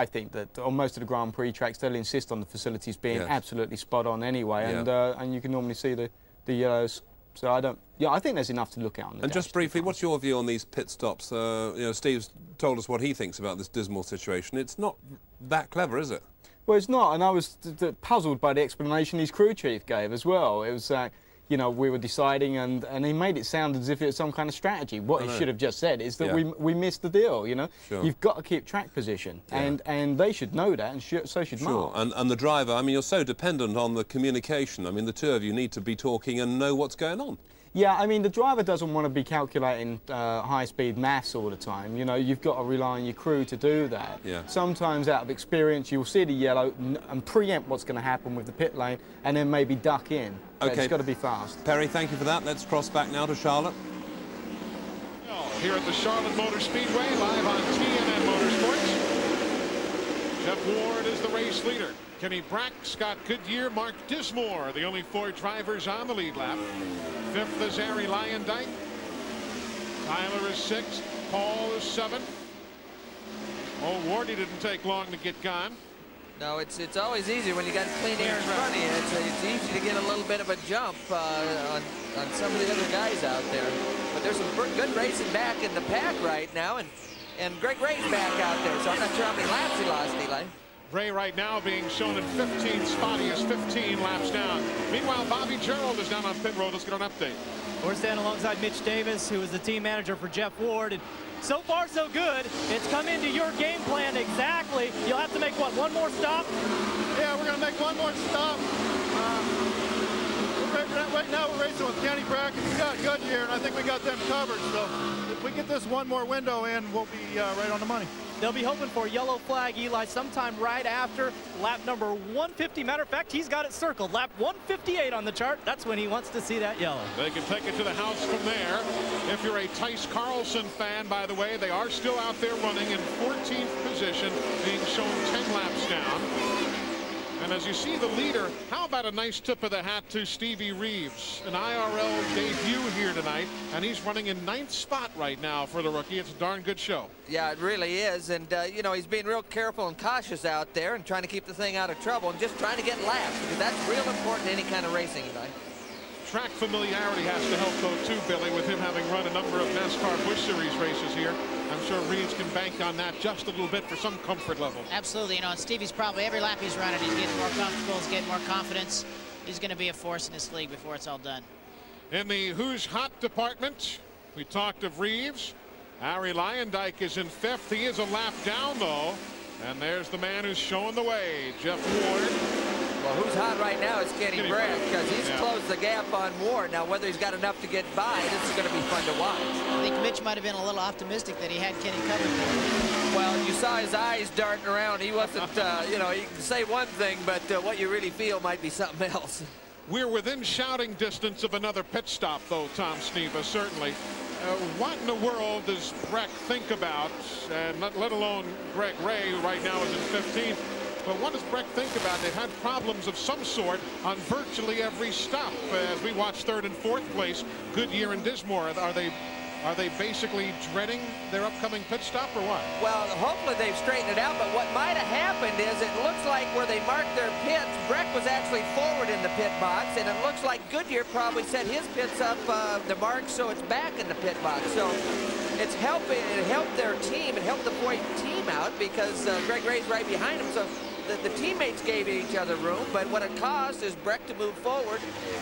think that on most of the Grand Prix tracks, they'll insist on the facilities being absolutely spot on anyway, and you can normally see the yellows. So I think there's enough to look at on the And just briefly, what's your view on these pit stops? You know, Steve's told us what he thinks about this dismal situation. It's not that clever, is it? Well, it's not, and I was puzzled by the explanation his crew chief gave as well. It was, you know, we were deciding, and he made it sound as if it was some kind of strategy. What he should have just said is that we missed the deal, you know. You've got to keep track position, and they should know that, and so should Mark. And the driver, I mean, you're so dependent on the communication. I mean, the two of you need to be talking and know what's going on. Yeah, I mean, the driver doesn't want to be calculating high-speed maths all the time. You know, you've got to rely on your crew to do that. Sometimes, out of experience, you'll see the yellow and preempt what's going to happen with the pit lane, and then maybe duck in. But it's got to be fast. Perry, thank you for that. Let's cross back now to Charlotte. Here at the Charlotte Motor Speedway, live on TNN Motorsports. Jeff Ward is the race leader. Kenny Brack, Scott Goodyear, Mark Dismore, the only 4 drivers on the lead lap. 5th is Harry Lyondike. Tyler is 6th. Paul is 7th. Oh, Wardy didn't take long to get gone. No, it's always easy when you got clean air in front of you. It's easy to get a little bit of a jump on some of the other guys out there. But there's some good racing back in the pack right now, and Greg Ray's back out there, so I'm not sure how many laps he lost, Eli. Ray right now being shown in 15th spot. He is 15 laps down. Meanwhile, Bobby Gerald is down on pit road. Let's get an update. We're standing alongside Mitch Davis, who is the team manager for Jeff Ward. And so far, so good. It's come into your game plan exactly. You'll have to make, what, one more stop? Yeah, we're going to make one more stop. Right now we're racing with Kenny Brack and Scott Goodyear, and I think we got them covered. So if we get this one more window in, we'll be right on the money. They'll be hoping for a yellow flag, Eli, sometime right after lap number 150. Matter of fact, he's got it circled. Lap 158 on the chart. That's when he wants to see that yellow. They can take it to the house from there. If you're a Tice Carlson fan, by the way, they are still out there running in 14th position, being shown 10 laps down. And as you see the leader, how about a nice tip of the hat to Stevie Reeves, an IRL debut here tonight, and he's running in 9th spot right now for the rookie. It's a darn good show. Yeah, it really is, and you know, he's being real careful and cautious out there and trying to keep the thing out of trouble and just trying to get laps, because that's real important in any kind of racing, Eli. Track familiarity has to help though too, Billy, with him having run a number of NASCAR Busch Series races here. I'm sure Reeves can bank on that just a little bit for some comfort level. Absolutely. You know, and Stevie's probably every lap he's running, he's getting more comfortable, he's getting more confidence. He's going to be a force in this league before it's all done. In the Who's Hot department, we talked of Reeves. Harry Lyondike is in 5th. He is a lap down though. And there's the man who's showing the way, Jeff Ward. Well, who's hot right now is Kenny Brack, because he's closed the gap on Ward. Now, whether he's got enough to get by, this is going to be fun to watch. I think Mitch might have been a little optimistic that he had Kenny covered there. Well, you saw his eyes darting around. He wasn't, you know, you can say one thing, but what you really feel might be something else. We're within shouting distance of another pit stop, though, Tom Sneva, certainly. What in the world does Breck think about, and let alone Greg Ray, who right now is in 15th? But what does Breck think about? They've had problems of some sort on virtually every stop. As we watch 3rd and 4th place, Goodyear and Dismore, are they basically dreading their upcoming pit stop or what? Well, hopefully they've straightened it out, but what might have happened is it looks like where they marked their pits, Breck was actually forward in the pit box, and it looks like Goodyear probably set his pits up the mark so it's back in the pit box. So it's helping, it helped their team, it helped the Voigt team out because Greg Ray's right behind him. So the teammates gave each other room, but what it caused is Breck to move forward.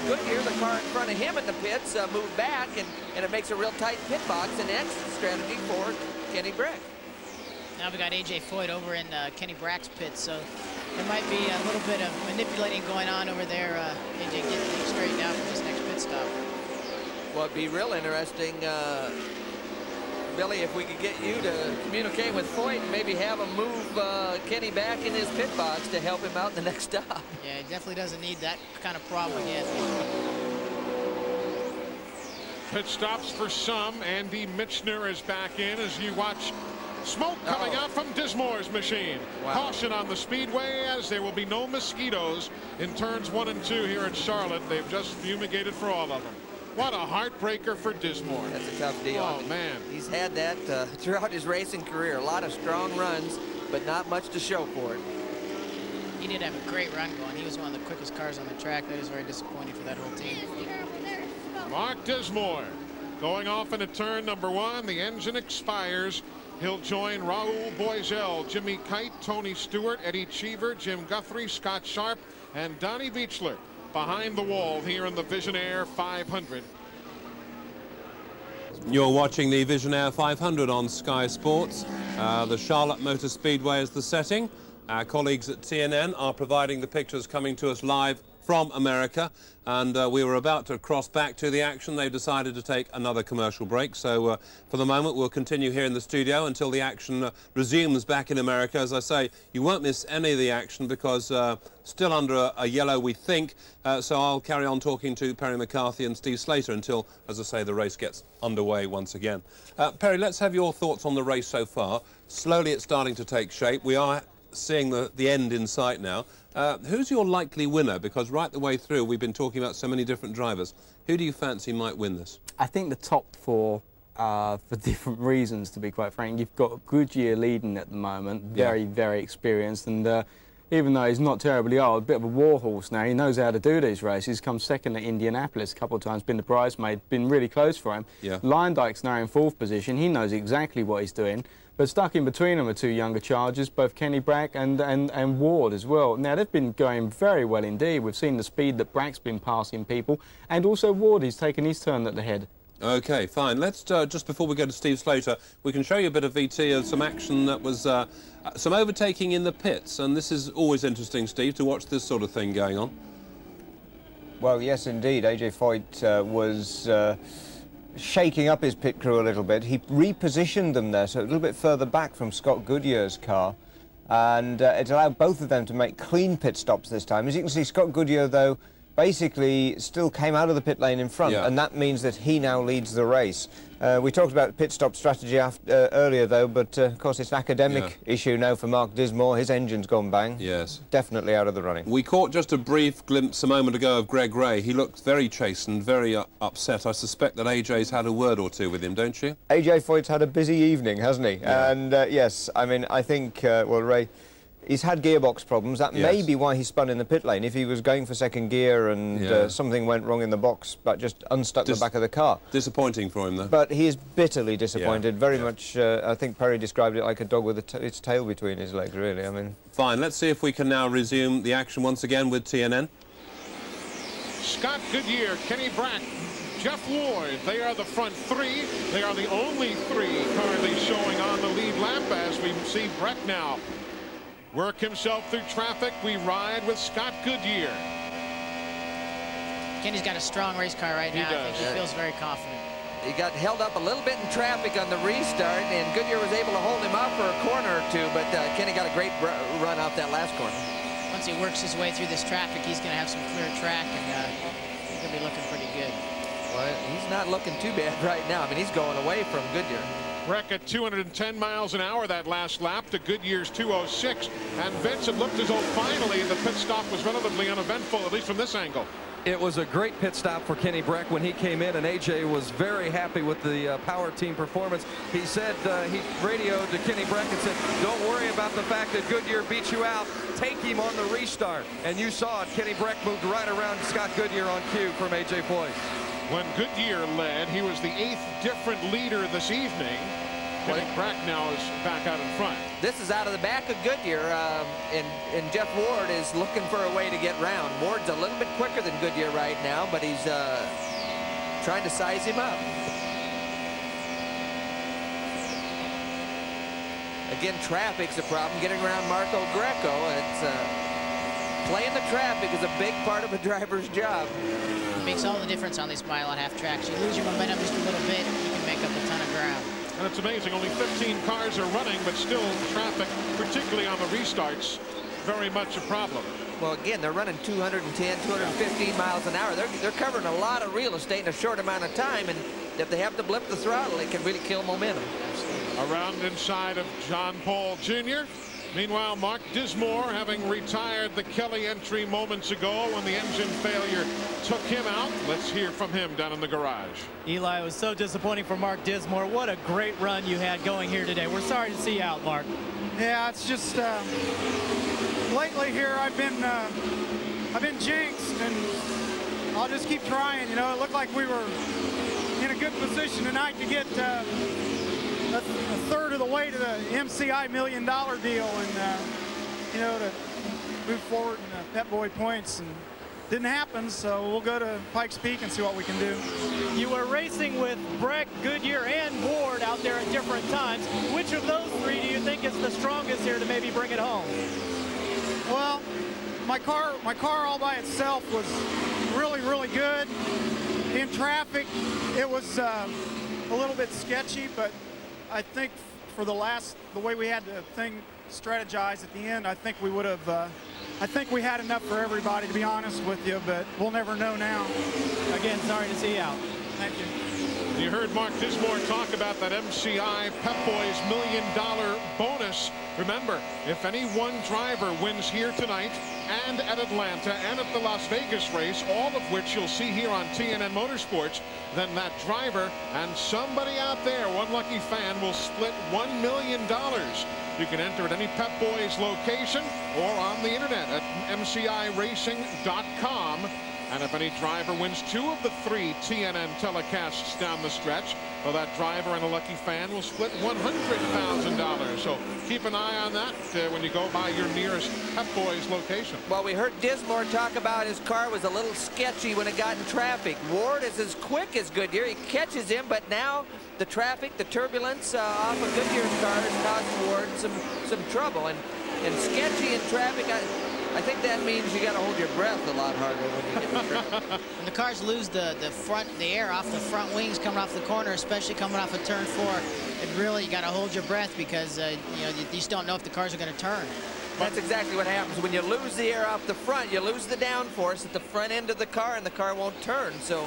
Goodyear, the car in front of him in the pits, moved back, and it makes a real tight pit box, and an exit strategy for Kenny Brack. Now we got A.J. Foyt over in Kenny Brack's pit, so there might be a little bit of manipulating going on over there. A.J. getting things straightened out for this next pit stop. Well, it'd be real interesting, Billy, if we could get you to communicate with Foyt and maybe have him move Kenny back in his pit box to help him out in the next stop. Yeah, he definitely doesn't need that kind of problem yet. Pit stops for some. Andy Michner is back in as you watch smoke coming out from Dismore's machine. Wow. Caution on the speedway as there will be no mosquitoes in turns 1 and 2 here at Charlotte. They've just fumigated for all of them. What a heartbreaker for Dismore. That's a tough deal. Oh, man. He's had that throughout his racing career. A lot of strong runs, but not much to show for it. He did have a great run going. He was one of the quickest cars on the track. That is very disappointing for that whole team. Mark Dismore going off into turn number 1. The engine expires. He'll join Raul Boisel, Jimmy Kite, Tony Stewart, Eddie Cheever, Jim Guthrie, Scott Sharp, and Donnie Beechler behind the wall here in the VisionAire 500. You're watching the VisionAire 500 on Sky Sports. The Charlotte Motor Speedway is the setting. Our colleagues at TNN are providing the pictures coming to us live from America, and we were about to cross back to the action. They decided to take another commercial break, so for the moment we'll continue here in the studio until the action resumes back in America. As I say, you won't miss any of the action because still under a yellow, we think, so I'll carry on talking to Perry McCarthy and Steve Slater until, as I say, the race gets underway once again. Perry, let's have your thoughts on the race so far. Slowly it's starting to take shape. We are seeing the end in sight now. Who's your likely winner? Because right the way through, we've been talking about so many different drivers. Who do you fancy might win this? I think the top four, for different reasons, to be quite frank. You've got Goodyear leading at the moment, very experienced, and even though he's not terribly old, a bit of a war horse now. He knows how to do these races. Come second at Indianapolis a couple of times, been the bridesmaid, been really close for him. Yeah. Leyendijk's now in 4th position. He knows exactly what he's doing. But stuck in between them are 2 younger chargers, both Kenny Brack and Ward as well. Now, they've been going very well indeed. We've seen the speed that Brack's been passing people, and also Ward, he's taken his turn at the head. OK, fine. Let's, just before we go to Steve Slater, we can show you a bit of VT of some action that was some overtaking in the pits. And this is always interesting, Steve, to watch this sort of thing going on. Well, yes, indeed. AJ Foyt was shaking up his pit crew a little bit. He repositioned them there, so a little bit further back from Scott Goodyear's car. And it allowed both of them to make clean pit stops this time. As you can see, Scott Goodyear, though, basically still came out of the pit lane in front, and that means that he now leads the race. We talked about pit stop strategy earlier, though, but of course it's an academic issue now for Mark Dismore. His engine's gone bang. Yes. Definitely out of the running. We caught just a brief glimpse a moment ago of Greg Ray. He looked very chastened, very upset. I suspect that AJ's had a word or two with him, don't you? AJ Foyt's had a busy evening, hasn't he? Yeah. And yes, I mean, I think, well, Ray, he's had gearbox problems. That may be why he spun in the pit lane. If he was going for second gear and something went wrong in the box, but just unstuck the back of the car. Disappointing for him, though. But he is bitterly disappointed. Very much, I think Perry described it like a dog with its tail between his legs, really. I mean... Fine, let's see if we can now resume the action once again with TNN. Scott Goodyear, Kenny Brack, Jeff Ward, they are the front 3. They are the only 3 currently showing on the lead lap as we see Brack now work himself through traffic. We ride with Scott Goodyear. Kenny's got a strong race car right now. I think he feels very confident. He got held up a little bit in traffic on the restart, and Goodyear was able to hold him off for a corner or 2, but Kenny got a great run out that last corner. Once he works his way through this traffic, he's going to have some clear track, and he's going to be looking pretty good. Well, he's not looking too bad right now. I mean, he's going away from Goodyear. Brack at 210 miles an hour that last lap to Goodyear's 206. And Vince, it looked as though finally the pit stop was relatively uneventful, at least from this angle. It was a great pit stop for Kenny Brack when he came in, and AJ was very happy with the power team performance. He said, he radioed to Kenny Brack and said, don't worry about the fact that Goodyear beat you out. Take him on the restart. And you saw it. Kenny Brack moved right around Scott Goodyear on cue from AJ Foyt. When Goodyear led, he was the 8th different leader this evening. Kenny Brack now is back out in front. This is out of the back of Goodyear, and Jeff Ward is looking for a way to get round. Ward's a little bit quicker than Goodyear right now, but he's trying to size him up. Again, traffic's a problem. Getting around Marco Greco, playing the traffic is a big part of a driver's job. It makes all the difference on these mile-and-a-half tracks. You lose your momentum just a little bit, you can make up a ton of ground. And it's amazing, only 15 cars are running, but still traffic, particularly on the restarts, very much a problem. Well, again, they're running 210, 215 miles an hour. They're covering a lot of real estate in a short amount of time, and if they have to blip the throttle, it can really kill momentum. Around inside of John Paul Jr. Meanwhile, Mark Dismore, having retired the Kelly entry moments ago when the engine failure took him out. Let's hear from him down in the garage. Eli, it was so disappointing for Mark Dismore. What a great run you had going here today. We're sorry to see you out, Mark. Yeah, it's just lately here I've been jinxed, and I'll just keep trying. You know, it looked like we were in a good position tonight to get a third of the way to the MCI $1 million deal, and you know, to move forward in the Pep Boy points, and didn't happen. So we'll go to Pikes Peak and see what we can do. You were racing with Brack, Goodyear, and Ward out there at different times. Which of those 3 do you think is the strongest here to maybe bring it home? Well, my car all by itself was really good. In traffic, it was a little bit sketchy, but I think for the way we had the thing strategized at the end, I think we would have, I think we had enough for everybody, to be honest with you, but we'll never know now. Again, sorry to see you out. Thank you. You heard Mark Dismore talk about that MCI Pep Boys $1 million bonus Remember, if any one driver wins here tonight and at Atlanta and at the Las Vegas race, all of which you'll see here on TNN Motorsports, then that driver and somebody out there, one lucky fan, will split $1 million. You can enter at any Pep Boys location or on the internet at mciracing.com. And if any driver wins 2 of the 3 TNN telecasts down the stretch, well, that driver and a lucky fan will split $100,000. So keep an eye on that when you go by your nearest Pep Boys location. Well, we heard Dismore talk about his car was a little sketchy when it got in traffic. Ward is as quick as Goodyear. He catches him, but now the traffic, the turbulence off of Goodyear's car is causing Ward some trouble. And sketchy in traffic, I think that means you got to hold your breath a lot harder when you get in traffic. When the cars lose the air off the front wings coming off the corner, especially coming off of turn 4, it really, you got to hold your breath because you just don't know if the cars are going to turn. That's exactly what happens. When you lose the air off the front, you lose the downforce at the front end of the car, and the car won't turn. So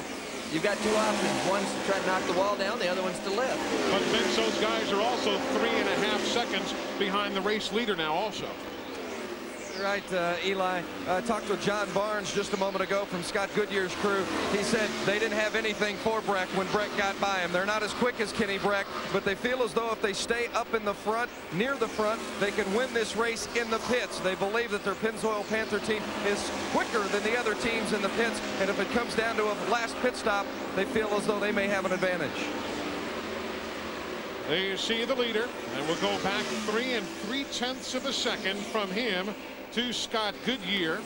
you've got 2 options. One's to try to knock the wall down, the other one's to lift. But Vince, those guys are also 3.5 seconds behind the race leader now also. Right, Eli. I talked with John Barnes just a moment ago from Scott Goodyear's crew. He said they didn't have anything for Breck when Breck got by him. They're not as quick as Kenny Breck, but they feel as though if they stay up in the front, near the front, they can win this race in the pits. They believe that their Pennzoil Panther team is quicker than the other teams in the pits, and if it comes down to a last pit stop, they feel as though they may have an advantage. There you see the leader, and we'll go back 3 3/10 of a second from him to Scott Goodyear,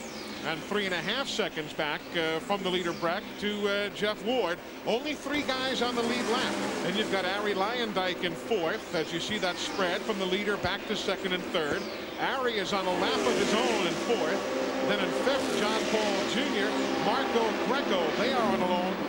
and 3.5 seconds back from the leader Breck to Jeff Ward. Only 3 guys on the lead lap, and you've got Arie Luyendyk in 4th as you see that spread from the leader back to 2nd and 3rd. Arie is on a lap of his own in 4th. Then in 5th, John Paul Jr., Marco Greco, they are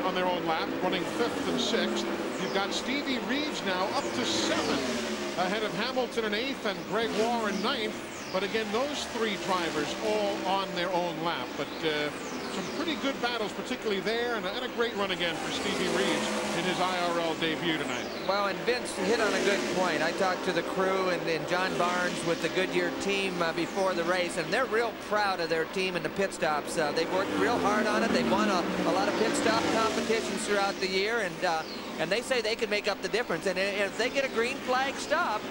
on their own lap, running 5th and 6th. You've got Stevie Reeves now up to 7th, ahead of Hamilton in 8th and Gregoire in 9th. But again, those 3 drivers all on their own lap. But some pretty good battles, particularly there, and a great run again for Stevie Reeves in his IRL debut tonight. Well, and Vince hit on a good point. I talked to the crew and John Barnes with the Goodyear team before the race, and they're real proud of their team in the pit stops. They've worked real hard on it. They've won a lot of pit stop competitions throughout the year, and they say they can make up the difference. And if they get a green flag stop,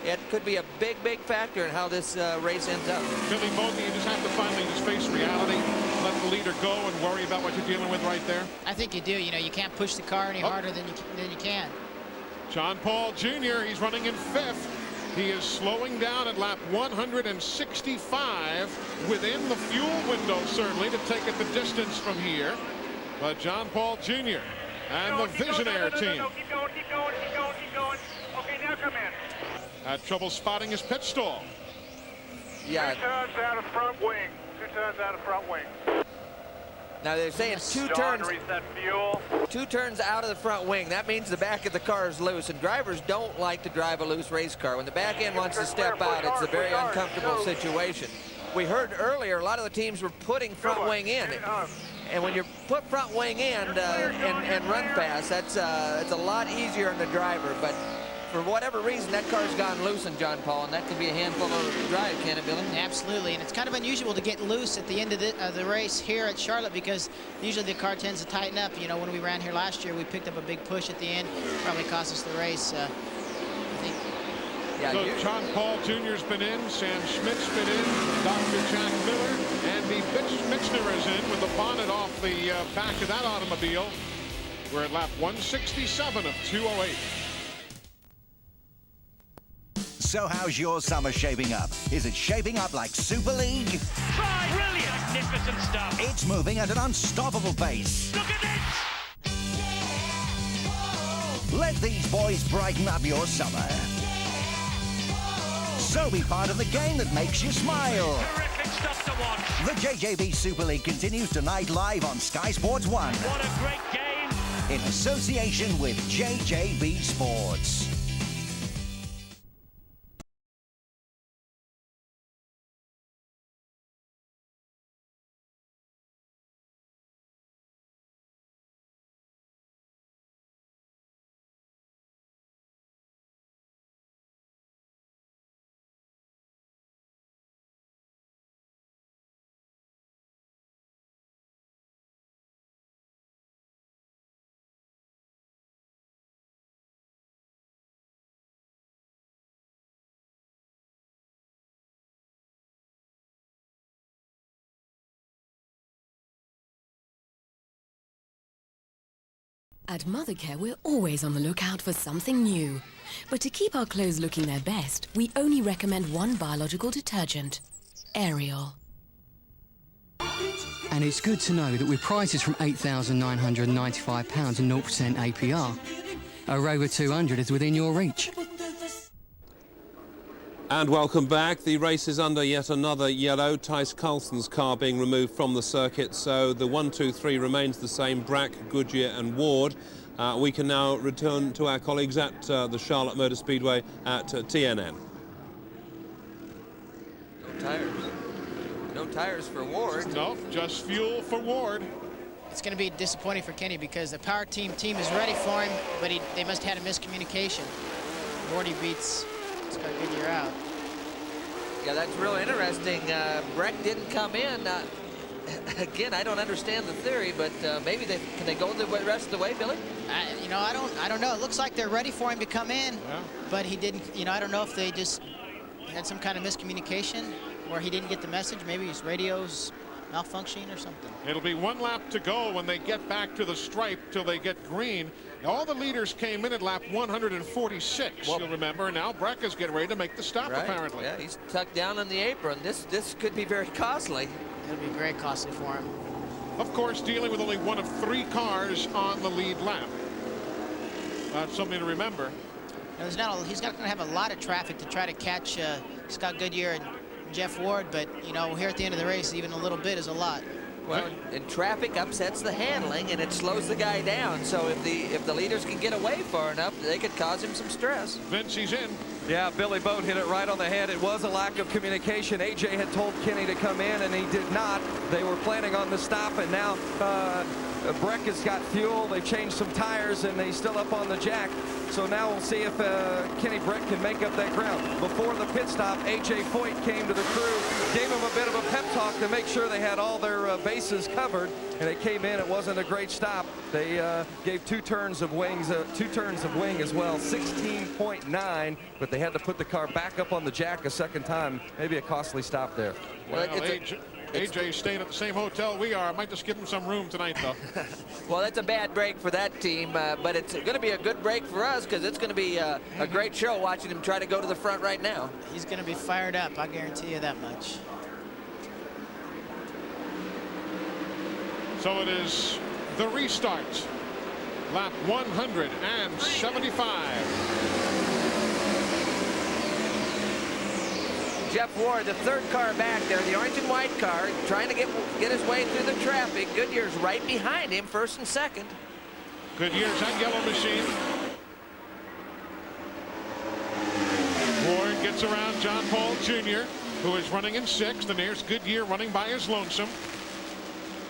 it could be a big, big factor in how this race ends up. Billy Bogey, you just have to finally just face reality, let the leader go, and worry about what you're dealing with right there. I think you do. You know, you can't push the car any harder than you can. John Paul Jr., he's running in 5th. He is slowing down at lap 165, within the fuel window, certainly, to take it the distance from here. But John Paul Jr. and the VisionAire team. Keep going. Okay, now come in. Had trouble spotting his pit stall. Yeah. 2 turns out of front wing. 2 turns out of front wing. Now they're saying 2 turns. Reset fuel. 2 turns out of the front wing. That means the back of the car is loose, and drivers don't like to drive a loose race car. When the back end wants to step out, it's a very uncomfortable situation. We heard earlier a lot of the teams were putting front wing in. And when you put front wing in and run fast, it's a lot easier on the driver. But for whatever reason, that car's gone loose in John Paul, and that could be a handful of drive, can it, Billy? Absolutely, and it's kind of unusual to get loose at the end of the race here at Charlotte, because usually the car tends to tighten up. You know, when we ran here last year, we picked up a big push at the end, probably cost us the race. I think. Yeah, so John Paul Jr.'s been in, Sam Schmidt's been in, Dr. Jack Miller, and the Mixner is in with the bonnet off the back of that automobile. We're at lap 167 of 208. So how's your summer shaping up? Is it shaping up like Super League? Brilliant, magnificent stuff. It's moving at an unstoppable pace. Look at this. Let these boys brighten up your summer. So be part of the game that makes you smile. Terrific stuff to watch. The JJB Super League continues tonight live on Sky Sports 1. What a great game. In association with JJB Sports. At Mothercare, we're always on the lookout for something new. But to keep our clothes looking their best, we only recommend one biological detergent, Ariel. And it's good to know that with prices from £8,995 and 0% APR, a Rover 200 is within your reach. And welcome back. The race is under yet another yellow. Tice Carlson's car being removed from the circuit, so the 1, 2, 3 remains the same, Brack, Goodyear and Ward. We can now return to our colleagues at the Charlotte Motor Speedway at TNN. No tires. No tires for Ward. No, just fuel for Ward. It's going to be disappointing for Kenny because the power team is ready for him, but they must have had a miscommunication. Wardy beats Scott Goodyear out. Yeah, that's real interesting. Breck didn't come in. Again, I don't understand the theory, but maybe can they go the rest of the way, Billy? You know, I don't know. It looks like they're ready for him to come in, but he didn't. You know, I don't know if they just had some kind of miscommunication, or he didn't get the message. Maybe his radio's malfunctioning or something. It'll be 1 lap to go when they get back to the stripe till they get green. All the leaders came in at lap 146, you'll remember. Now Breck is getting ready to make the stop, apparently. Yeah, he's tucked down on the apron. This could be very costly. It'll be very costly for him. Of course, dealing with only one of 3 cars on the lead lap. That's something to remember. He's not going to have a lot of traffic to try to catch Scott Goodyear and Jeff Ward, but you know, here at the end of the race, even a little bit is a lot. Well, and traffic upsets the handling, and it slows the guy down. So if the leaders can get away far enough, they could cause him some stress. Vince, he's in. Yeah, Billy Boat hit it right on the head. It was a lack of communication. AJ had told Kenny to come in, and he did not. They were planning on the stop, and now Breck has got fuel. They changed some tires, and he's still up on the jack. So now we'll see if Kenny Breck can make up that ground. Before the pit stop, AJ Foyt came to the crew, gave him a bit of a pep talk to make sure they had all their bases covered, and they came in. It wasn't a great stop. They gave 2 turns of wing as well, 16.9, but they had to put the car back up on the jack a second time. Maybe a costly stop there. Well, AJ's staying at the same hotel we are. I might just give him some room tonight, though. Well, that's a bad break for that team, but it's going to be a good break for us because it's going to be a great show watching him try to go to the front right now. He's going to be fired up, I guarantee you that much. So it is the restart. Lap 175. Jeff Ward, the 3rd car back there, the orange and white car, trying to get his way through the traffic. Goodyear's right behind him, 1st and 2nd. Goodyear's that yellow machine. Ward gets around John Paul Jr., who is running in 6th, and there's Goodyear running by his lonesome.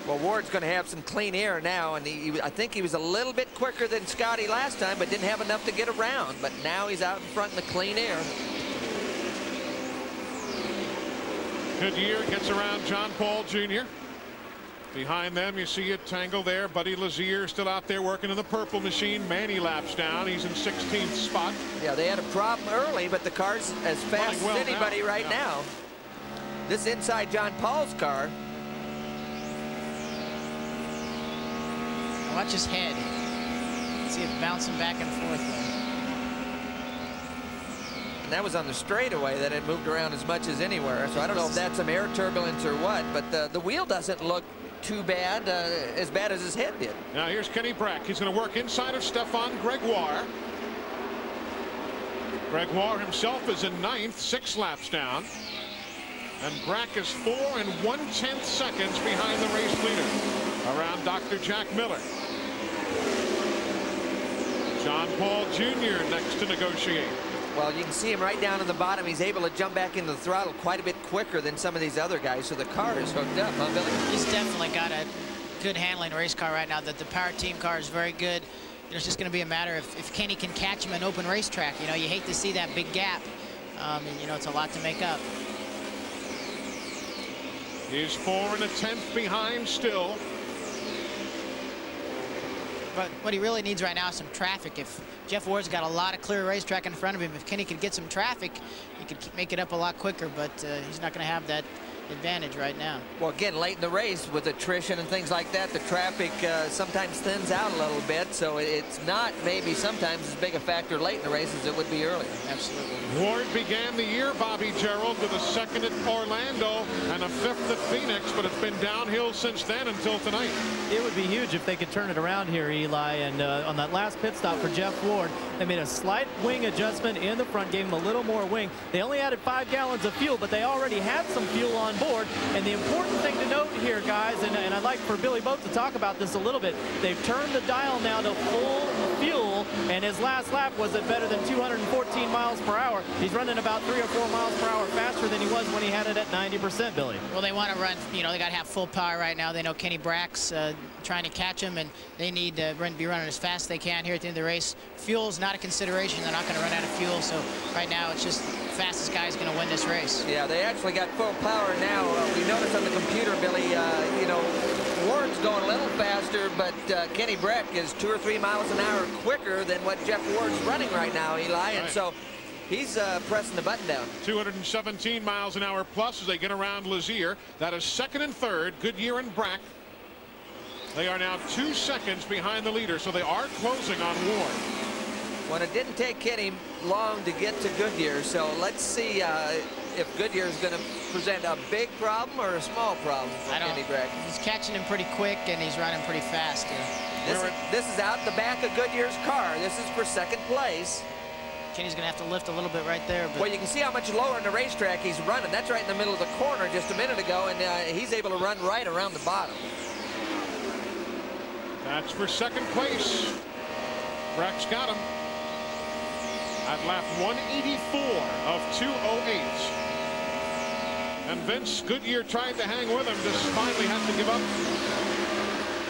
Well, Ward's going to have some clean air now, and I think he was a little bit quicker than Scotty last time, but didn't have enough to get around. But now he's out in front in the clean air. Goodyear gets around John Paul Jr. Behind them, you see it tangle there. Buddy Lazier still out there working in the purple machine. Manny laps down. He's in 16th spot. Yeah, they had a problem early, but the car's as fast as anybody right now. This inside John Paul's car. Watch his head. See it bouncing back and forth there. And that was on the straightaway that it moved around as much as anywhere. So I don't know if that's some air turbulence or what, but the wheel doesn't look too bad, as bad as his head did. Now here's Kenny Brack. He's going to work inside of Stefan Gregoire. Gregoire himself is in 9th, 6 laps down. And Brack is 4 1/10 seconds behind the race leader, around Dr. Jack Miller. John Paul Jr. next to negotiate. Well, you can see him right down in the bottom. He's able to jump back into the throttle quite a bit quicker than some of these other guys, so the car is hooked up, huh, Billy? He's definitely got a good handling race car right now. The power team car is very good. It's just going to be a matter if Kenny can catch him an open racetrack. You know, you hate to see that big gap. And, you know, it's a lot to make up. He's 4 1/10 behind still. But what he really needs right now is some traffic. If Jeff Ward's got a lot of clear racetrack in front of him, if Kenny could get some traffic, he could make it up a lot quicker, but he's not going to have that advantage right now. Well, again, late in the race with attrition and things like that, the traffic sometimes thins out a little bit, so it's not maybe sometimes as big a factor late in the race as it would be earlier. Absolutely. Ward began the year, Bobby Gerald, with a second at Orlando and a fifth at Phoenix, but it's been downhill since then until tonight. It would be huge if they could turn it around here, Eli. And on that last pit stop for Jeff Ward, they made a slight wing adjustment in the front, gave him a little more wing. They only added 5 gallons of fuel, but they already had some fuel on board. And the important thing to note here, guys, and I'd like for Billy Boat to talk about this a little bit, they've turned the dial now to full fuel, and his last lap was at better than 214 miles per hour. He's running about 3 or 4 miles per hour faster than he was when he had it at 90%, Billy. Well, they want to run, you know, they got to have full power right now. They know Kenny Brack's trying to catch him, and they need to be running as fast as they can here at the end of the race. Fuel's not a consideration. They're not going to run out of fuel, so right now it's just fastest guy's going to win this race. Yeah, they actually got full power now. We noticed on the computer, Billy, you know, Ward's going a little faster, but Kenny Brack is 2 or 3 miles an hour quicker than what Jeff Ward's running right now, Eli, and so he's pressing the button down. 217 miles an hour plus as they get around Lazier. That is second and third, Goodyear and Brack. They are now 2 seconds behind the leader, so they are closing on Ward. Well, it didn't take Kenny long to get to Goodyear, so let's see if Goodyear is going to present a big problem or a small problem for Kenny Brack. He's catching him pretty quick, and he's running pretty fast. This is out the back of Goodyear's car. This is for second place. Kenny's going to have to lift a little bit right there. But well, you can see how much lower in the racetrack he's running. That's right in the middle of the corner just a minute ago, and he's able to run right around the bottom. That's for second place. Brack's got him at lap 184 of 208. And Vince Goodyear tried to hang with him, just finally had to give up.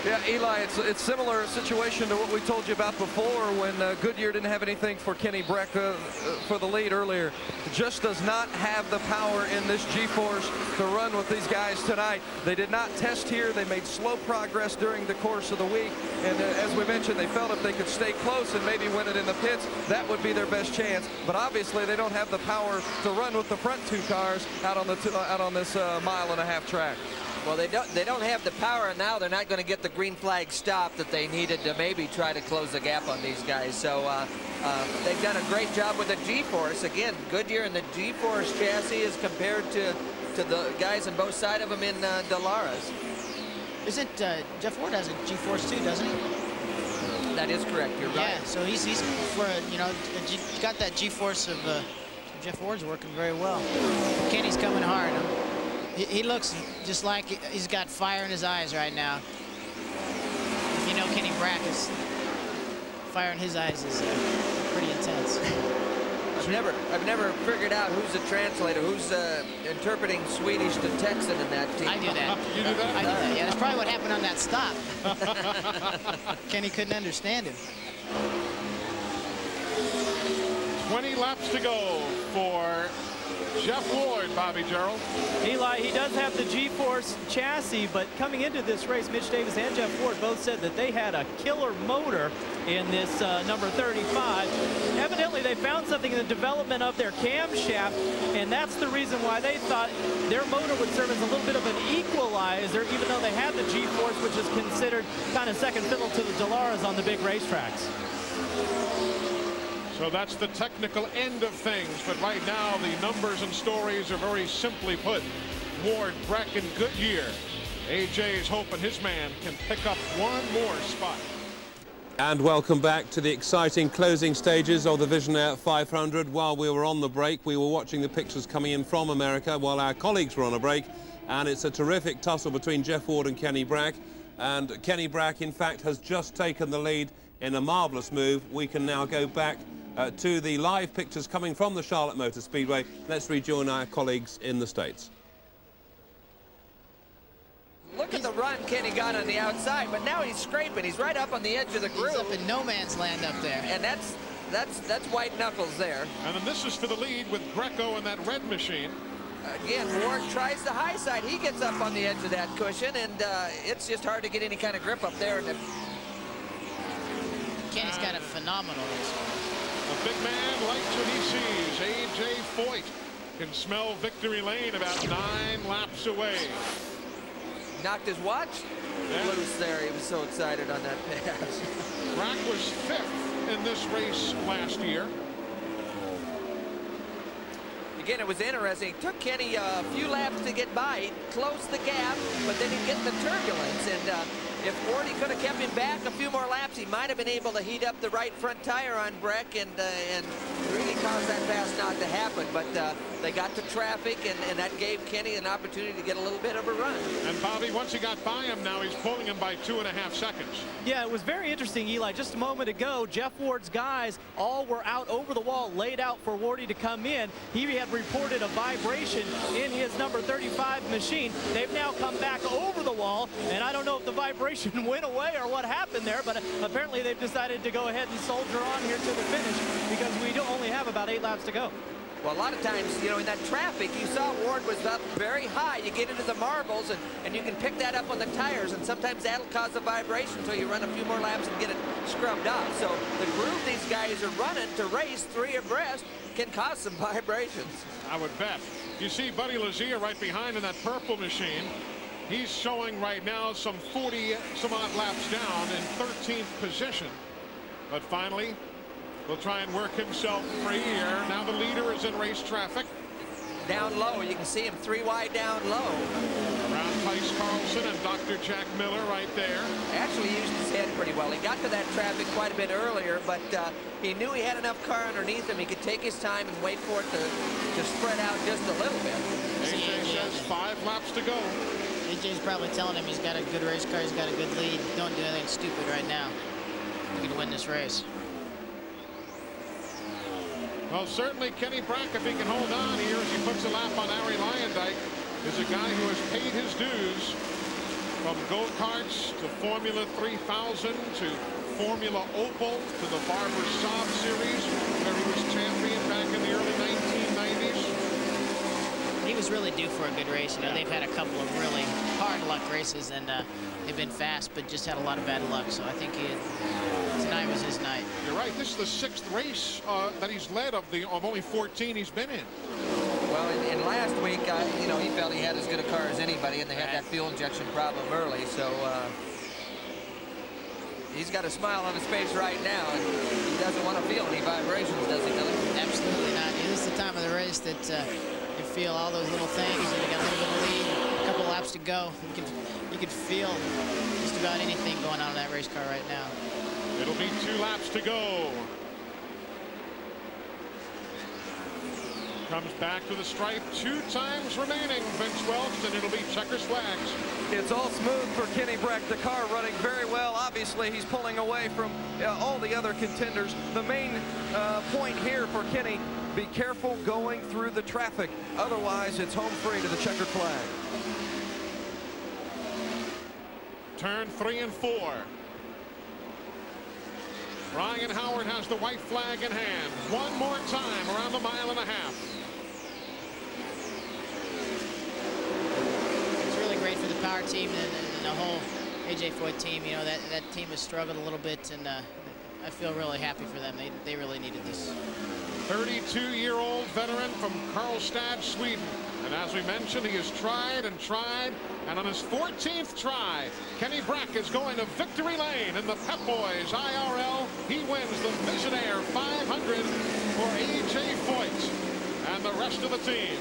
Yeah, Eli, it's similar situation to what we told you about before when Goodyear didn't have anything for Kenny Brack for the lead earlier. Just does not have the power in this G-force to run with these guys tonight. They did not test here. They made slow progress during the course of the week. And as we mentioned, they felt if they could stay close and maybe win it in the pits, that would be their best chance. But obviously, they don't have the power to run with the front 2 cars out on this mile-and-a-half track. Well, they don't have the power, and now they're not going to get the green flag stop that they needed to maybe try to close the gap on these guys. So they've done a great job with the G-force. Again, Goodyear and the G-force chassis is compared to the guys on both sides of them in Dallara. Isn't Jeff Ward has a G-force too, doesn't he? That is correct. You're right. Yeah, so he's for got that G-force of Jeff Ward's working very well. Kenny's coming hard. He looks just like he's got fire in his eyes right now. You know, Kenny Brack is fire in his eyes is pretty intense. I've never figured out who's the translator, who's interpreting Swedish to Texan in that team. I do that. You do that? I do that. Yeah, that's probably what happened on that stop. Kenny couldn't understand him. 20 laps to go for Jeff Ward, Bobby Gerald. Eli, he does have the G-force chassis, but coming into this race, Mitch Davis and Jeff Ward both said that they had a killer motor in this number 35. Evidently, they found something in the development of their camshaft, and that's the reason why they thought their motor would serve as a little bit of an equalizer, even though they had the G-force, which is considered kind of second fiddle to the Dallaras on the big racetracks. So that's the technical end of things, but right now the numbers and stories are very simply put. Ward, Brack, and Goodyear. AJ is hoping his man can pick up one more spot. And welcome back to the exciting closing stages of the VisionAire 500. While we were on the break, we were watching the pictures coming in from America while our colleagues were on a break, and it's a terrific tussle between Jeff Ward and Kenny Brack. And Kenny Brack, in fact, has just taken the lead in a marvellous move. We can now go back to the live pictures coming from the Charlotte Motor Speedway. Let's rejoin our colleagues in the States. Look at the run Kenny got on the outside, but now he's scraping. He's right up on the edge of the groove. He's up in no man's land up there. And that's white knuckles there. And then this is for the lead with Greco and that red machine. Again, Ward tries the high side. He gets up on the edge of that cushion, and it's just hard to get any kind of grip up there. Kenny's got a phenomenal race. A big man likes what he sees. AJ Foyt can smell victory lane about 9 laps away. Knocked his watch loose there. He was so excited on that pass. Brack was 5th in this race last year. Again, it was interesting. It took Kenny a few laps to get by. He closed the gap, but then he'd get in the turbulence. And if Wardy could have kept him back a few more laps, he might have been able to heat up the right front tire on Breck and really cause that pass not to happen. But they got to traffic, and that gave Kenny an opportunity to get a little bit of a run. And Bobby, once he got by him, now he's pulling him by 2.5 seconds. Yeah, it was very interesting, Eli. Just a moment ago, Jeff Ward's guys all were out over the wall, laid out for Wardy to come in. He had reported a vibration in his number 35 machine. They've now come back over the wall, and I don't know if the vibration went away or what happened there, but apparently they've decided to go ahead and soldier on here to the finish because we only have about 8 laps to go. Well, a lot of times, you know, in that traffic, you saw Ward was up very high. You get into the marbles, and you can pick that up on the tires, and sometimes that'll cause a vibration until you run a few more laps and get it scrubbed off. So the groove these guys are running to race 3 abreast can cause some vibrations. I would bet. You see Buddy Lazier right behind in that purple machine. He's showing right now some 40-some-odd laps down in 13th position. But finally, will try and work himself free here. Now the leader is in race traffic. Down low, you can see him 3 wide down low. Around Tice Carlson and Dr. Jack Miller right there. Actually used his head pretty well. He got to that traffic quite a bit earlier, but he knew he had enough car underneath him. He could take his time and wait for it to spread out just a little bit. AJ says 5 laps to go. AJ's probably telling him he's got a good race car, he's got a good lead. Don't do anything stupid right now. You can win this race. Well, certainly Kenny Brack, if he can hold on here as he puts a lap on Ari Lyondike, is a guy who has paid his dues from go-karts to Formula 3000 to Formula Opel to the Barber Saab Series, where he was champion back in the early 1990s. He was really due for a good race. You know, they've had a couple of really hard luck races, and they've been fast, but just had a lot of bad luck. So I think tonight was his night. You're right. This is the 6th race that he's led of only 14 he's been in. Well, in last week, you know, he felt he had as good a car as anybody, and they had that fuel injection problem early. So he's got a smile on his face right now, and he doesn't want to feel any vibrations, does he, Billy? Absolutely not. This is the time of the race that you feel all those little things, and you got a little bit of lead, a couple laps to go. You can feel just about anything going on in that race car right now. It'll be 2 laps to go. Comes back to the stripe 2 times remaining, Vince Welch, and it'll be checkers flags. It's all smooth for Kenny Brack. The car running very well. Obviously, he's pulling away from all the other contenders. The main point here for Kenny, be careful going through the traffic. Otherwise, it's home free to the checkered flag. Turn 3 and 4. Ryan Howard has the white flag in hand. One more time around the 1.5 miles. It's really great for the power team and the whole AJ Foyt team. You know, that team has struggled a little bit, and I feel really happy for them. They really needed this. 32-year-old veteran from Karlstad, Sweden. And as we mentioned, he has tried and tried, and on his 14th try, Kenny Brack is going to victory lane in the Pep Boys IRL. He wins the VisionAire 500 for AJ Foyt and the rest of the team.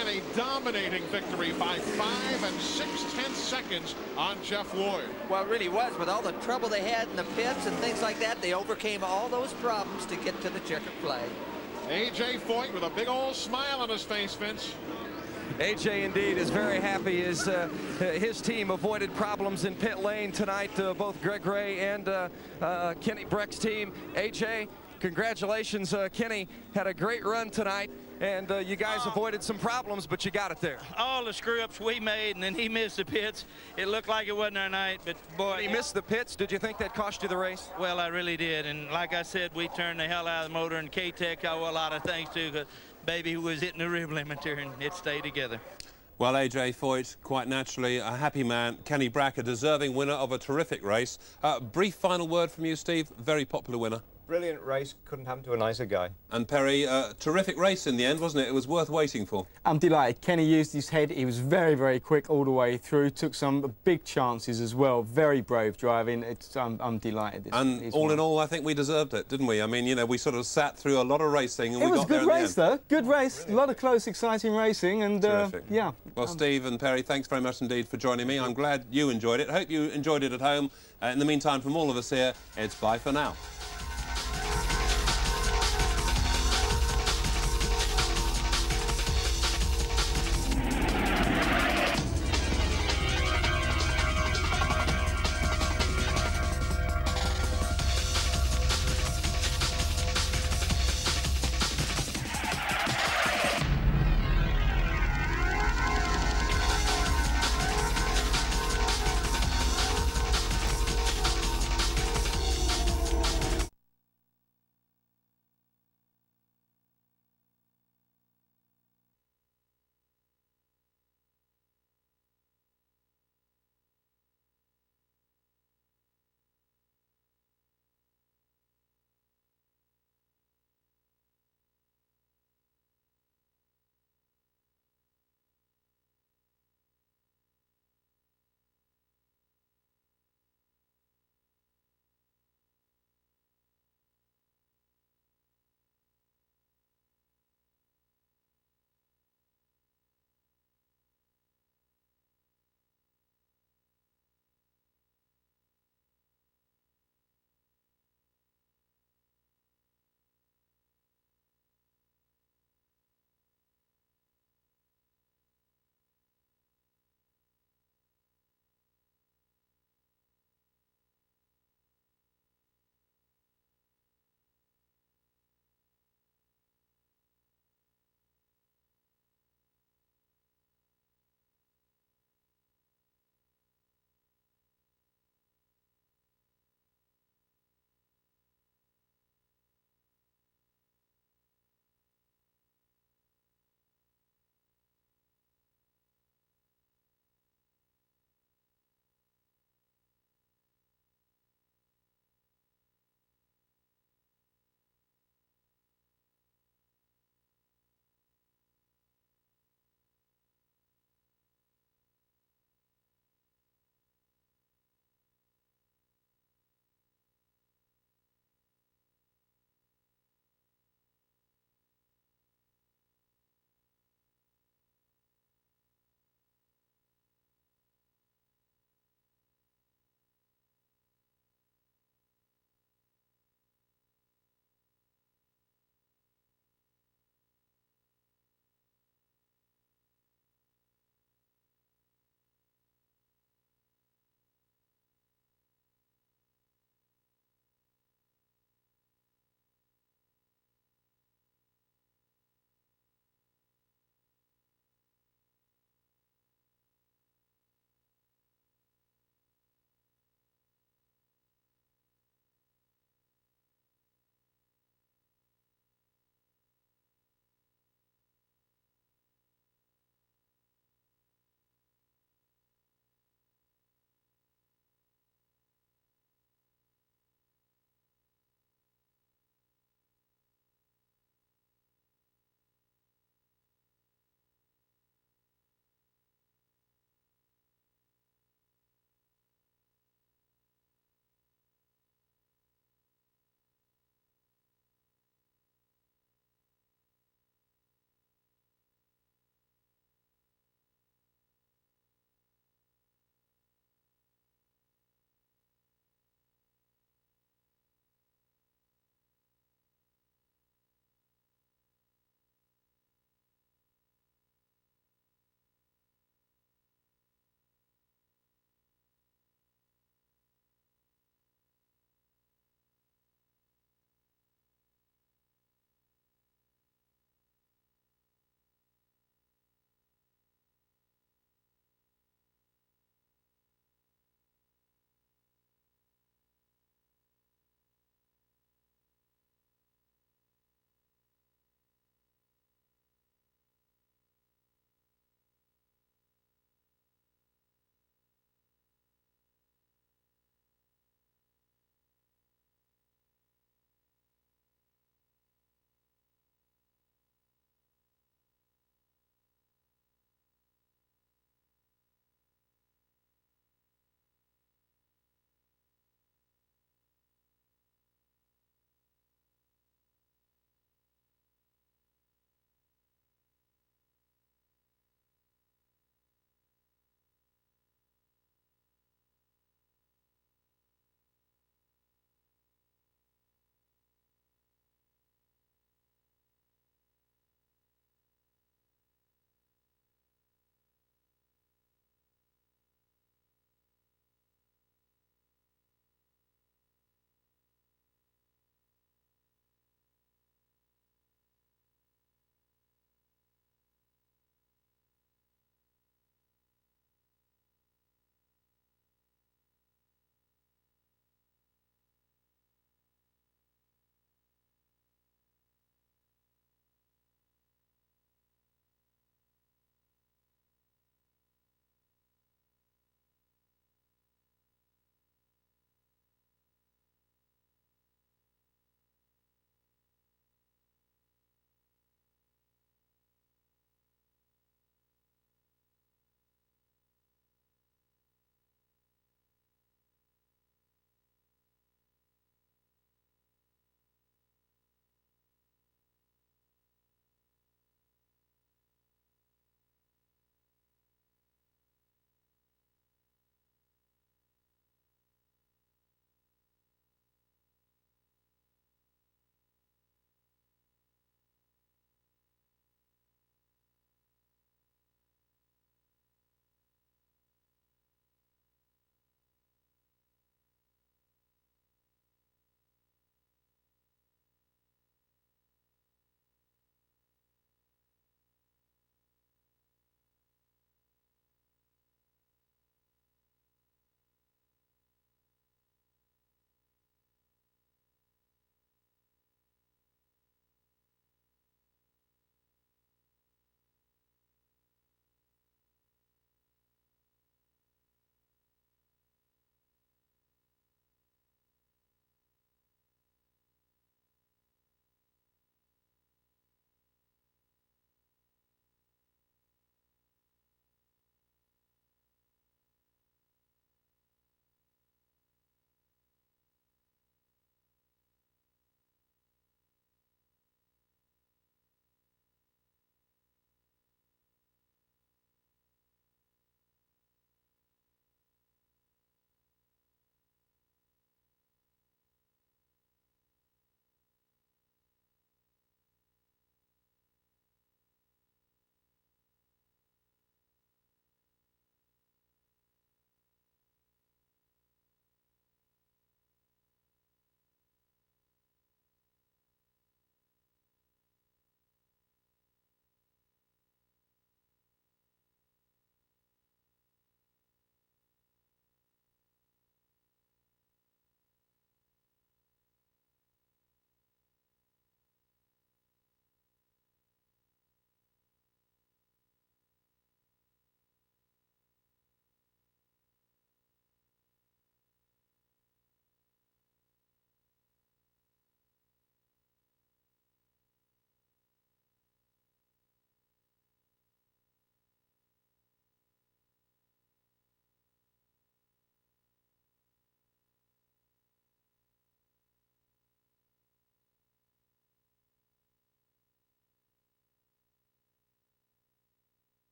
And a dominating victory by 5 6/10 seconds on Jeff Ward. Well, it really was. With all the trouble they had in the pits and things like that, they overcame all those problems to get to the checkered flag. AJ Foyt with a big old smile on his face, Vince. AJ indeed is very happy as his team avoided problems in pit lane tonight. Both Greg Ray and Kenny Brack's team. AJ, congratulations. Kenny had a great run tonight, and you guys avoided some problems, but you got it there. All the screw-ups we made, and then he missed the pits. It looked like it wasn't our night, but boy. He missed the pits. Did you think that cost you the race? Well, I really did, and like I said, we turned the hell out of the motor, and K-Tech I owe a lot of thanks to, because baby was hitting the rib limiter, and it stayed together. Well, AJ Foyt, quite naturally, a happy man. Kenny Brack, a deserving winner of a terrific race. Brief final word from you, Steve. Very popular winner. Brilliant race. Couldn't happen to a nicer guy. And Perry, terrific race in the end, wasn't it? It was worth waiting for. I'm delighted. Kenny used his head. He was very, very quick all the way through. Took some big chances as well. Very brave driving. I'm delighted. And all in all, I think we deserved it, didn't we? I mean, you know, we sort of sat through a lot of racing and we got there in the end. It was a good race, though. Good race. Really? A lot of close, exciting racing. And yeah. Well, Steve and Perry, thanks very much indeed for joining me. I'm glad you enjoyed it. Hope you enjoyed it at home. In the meantime, from all of us here, it's bye for now.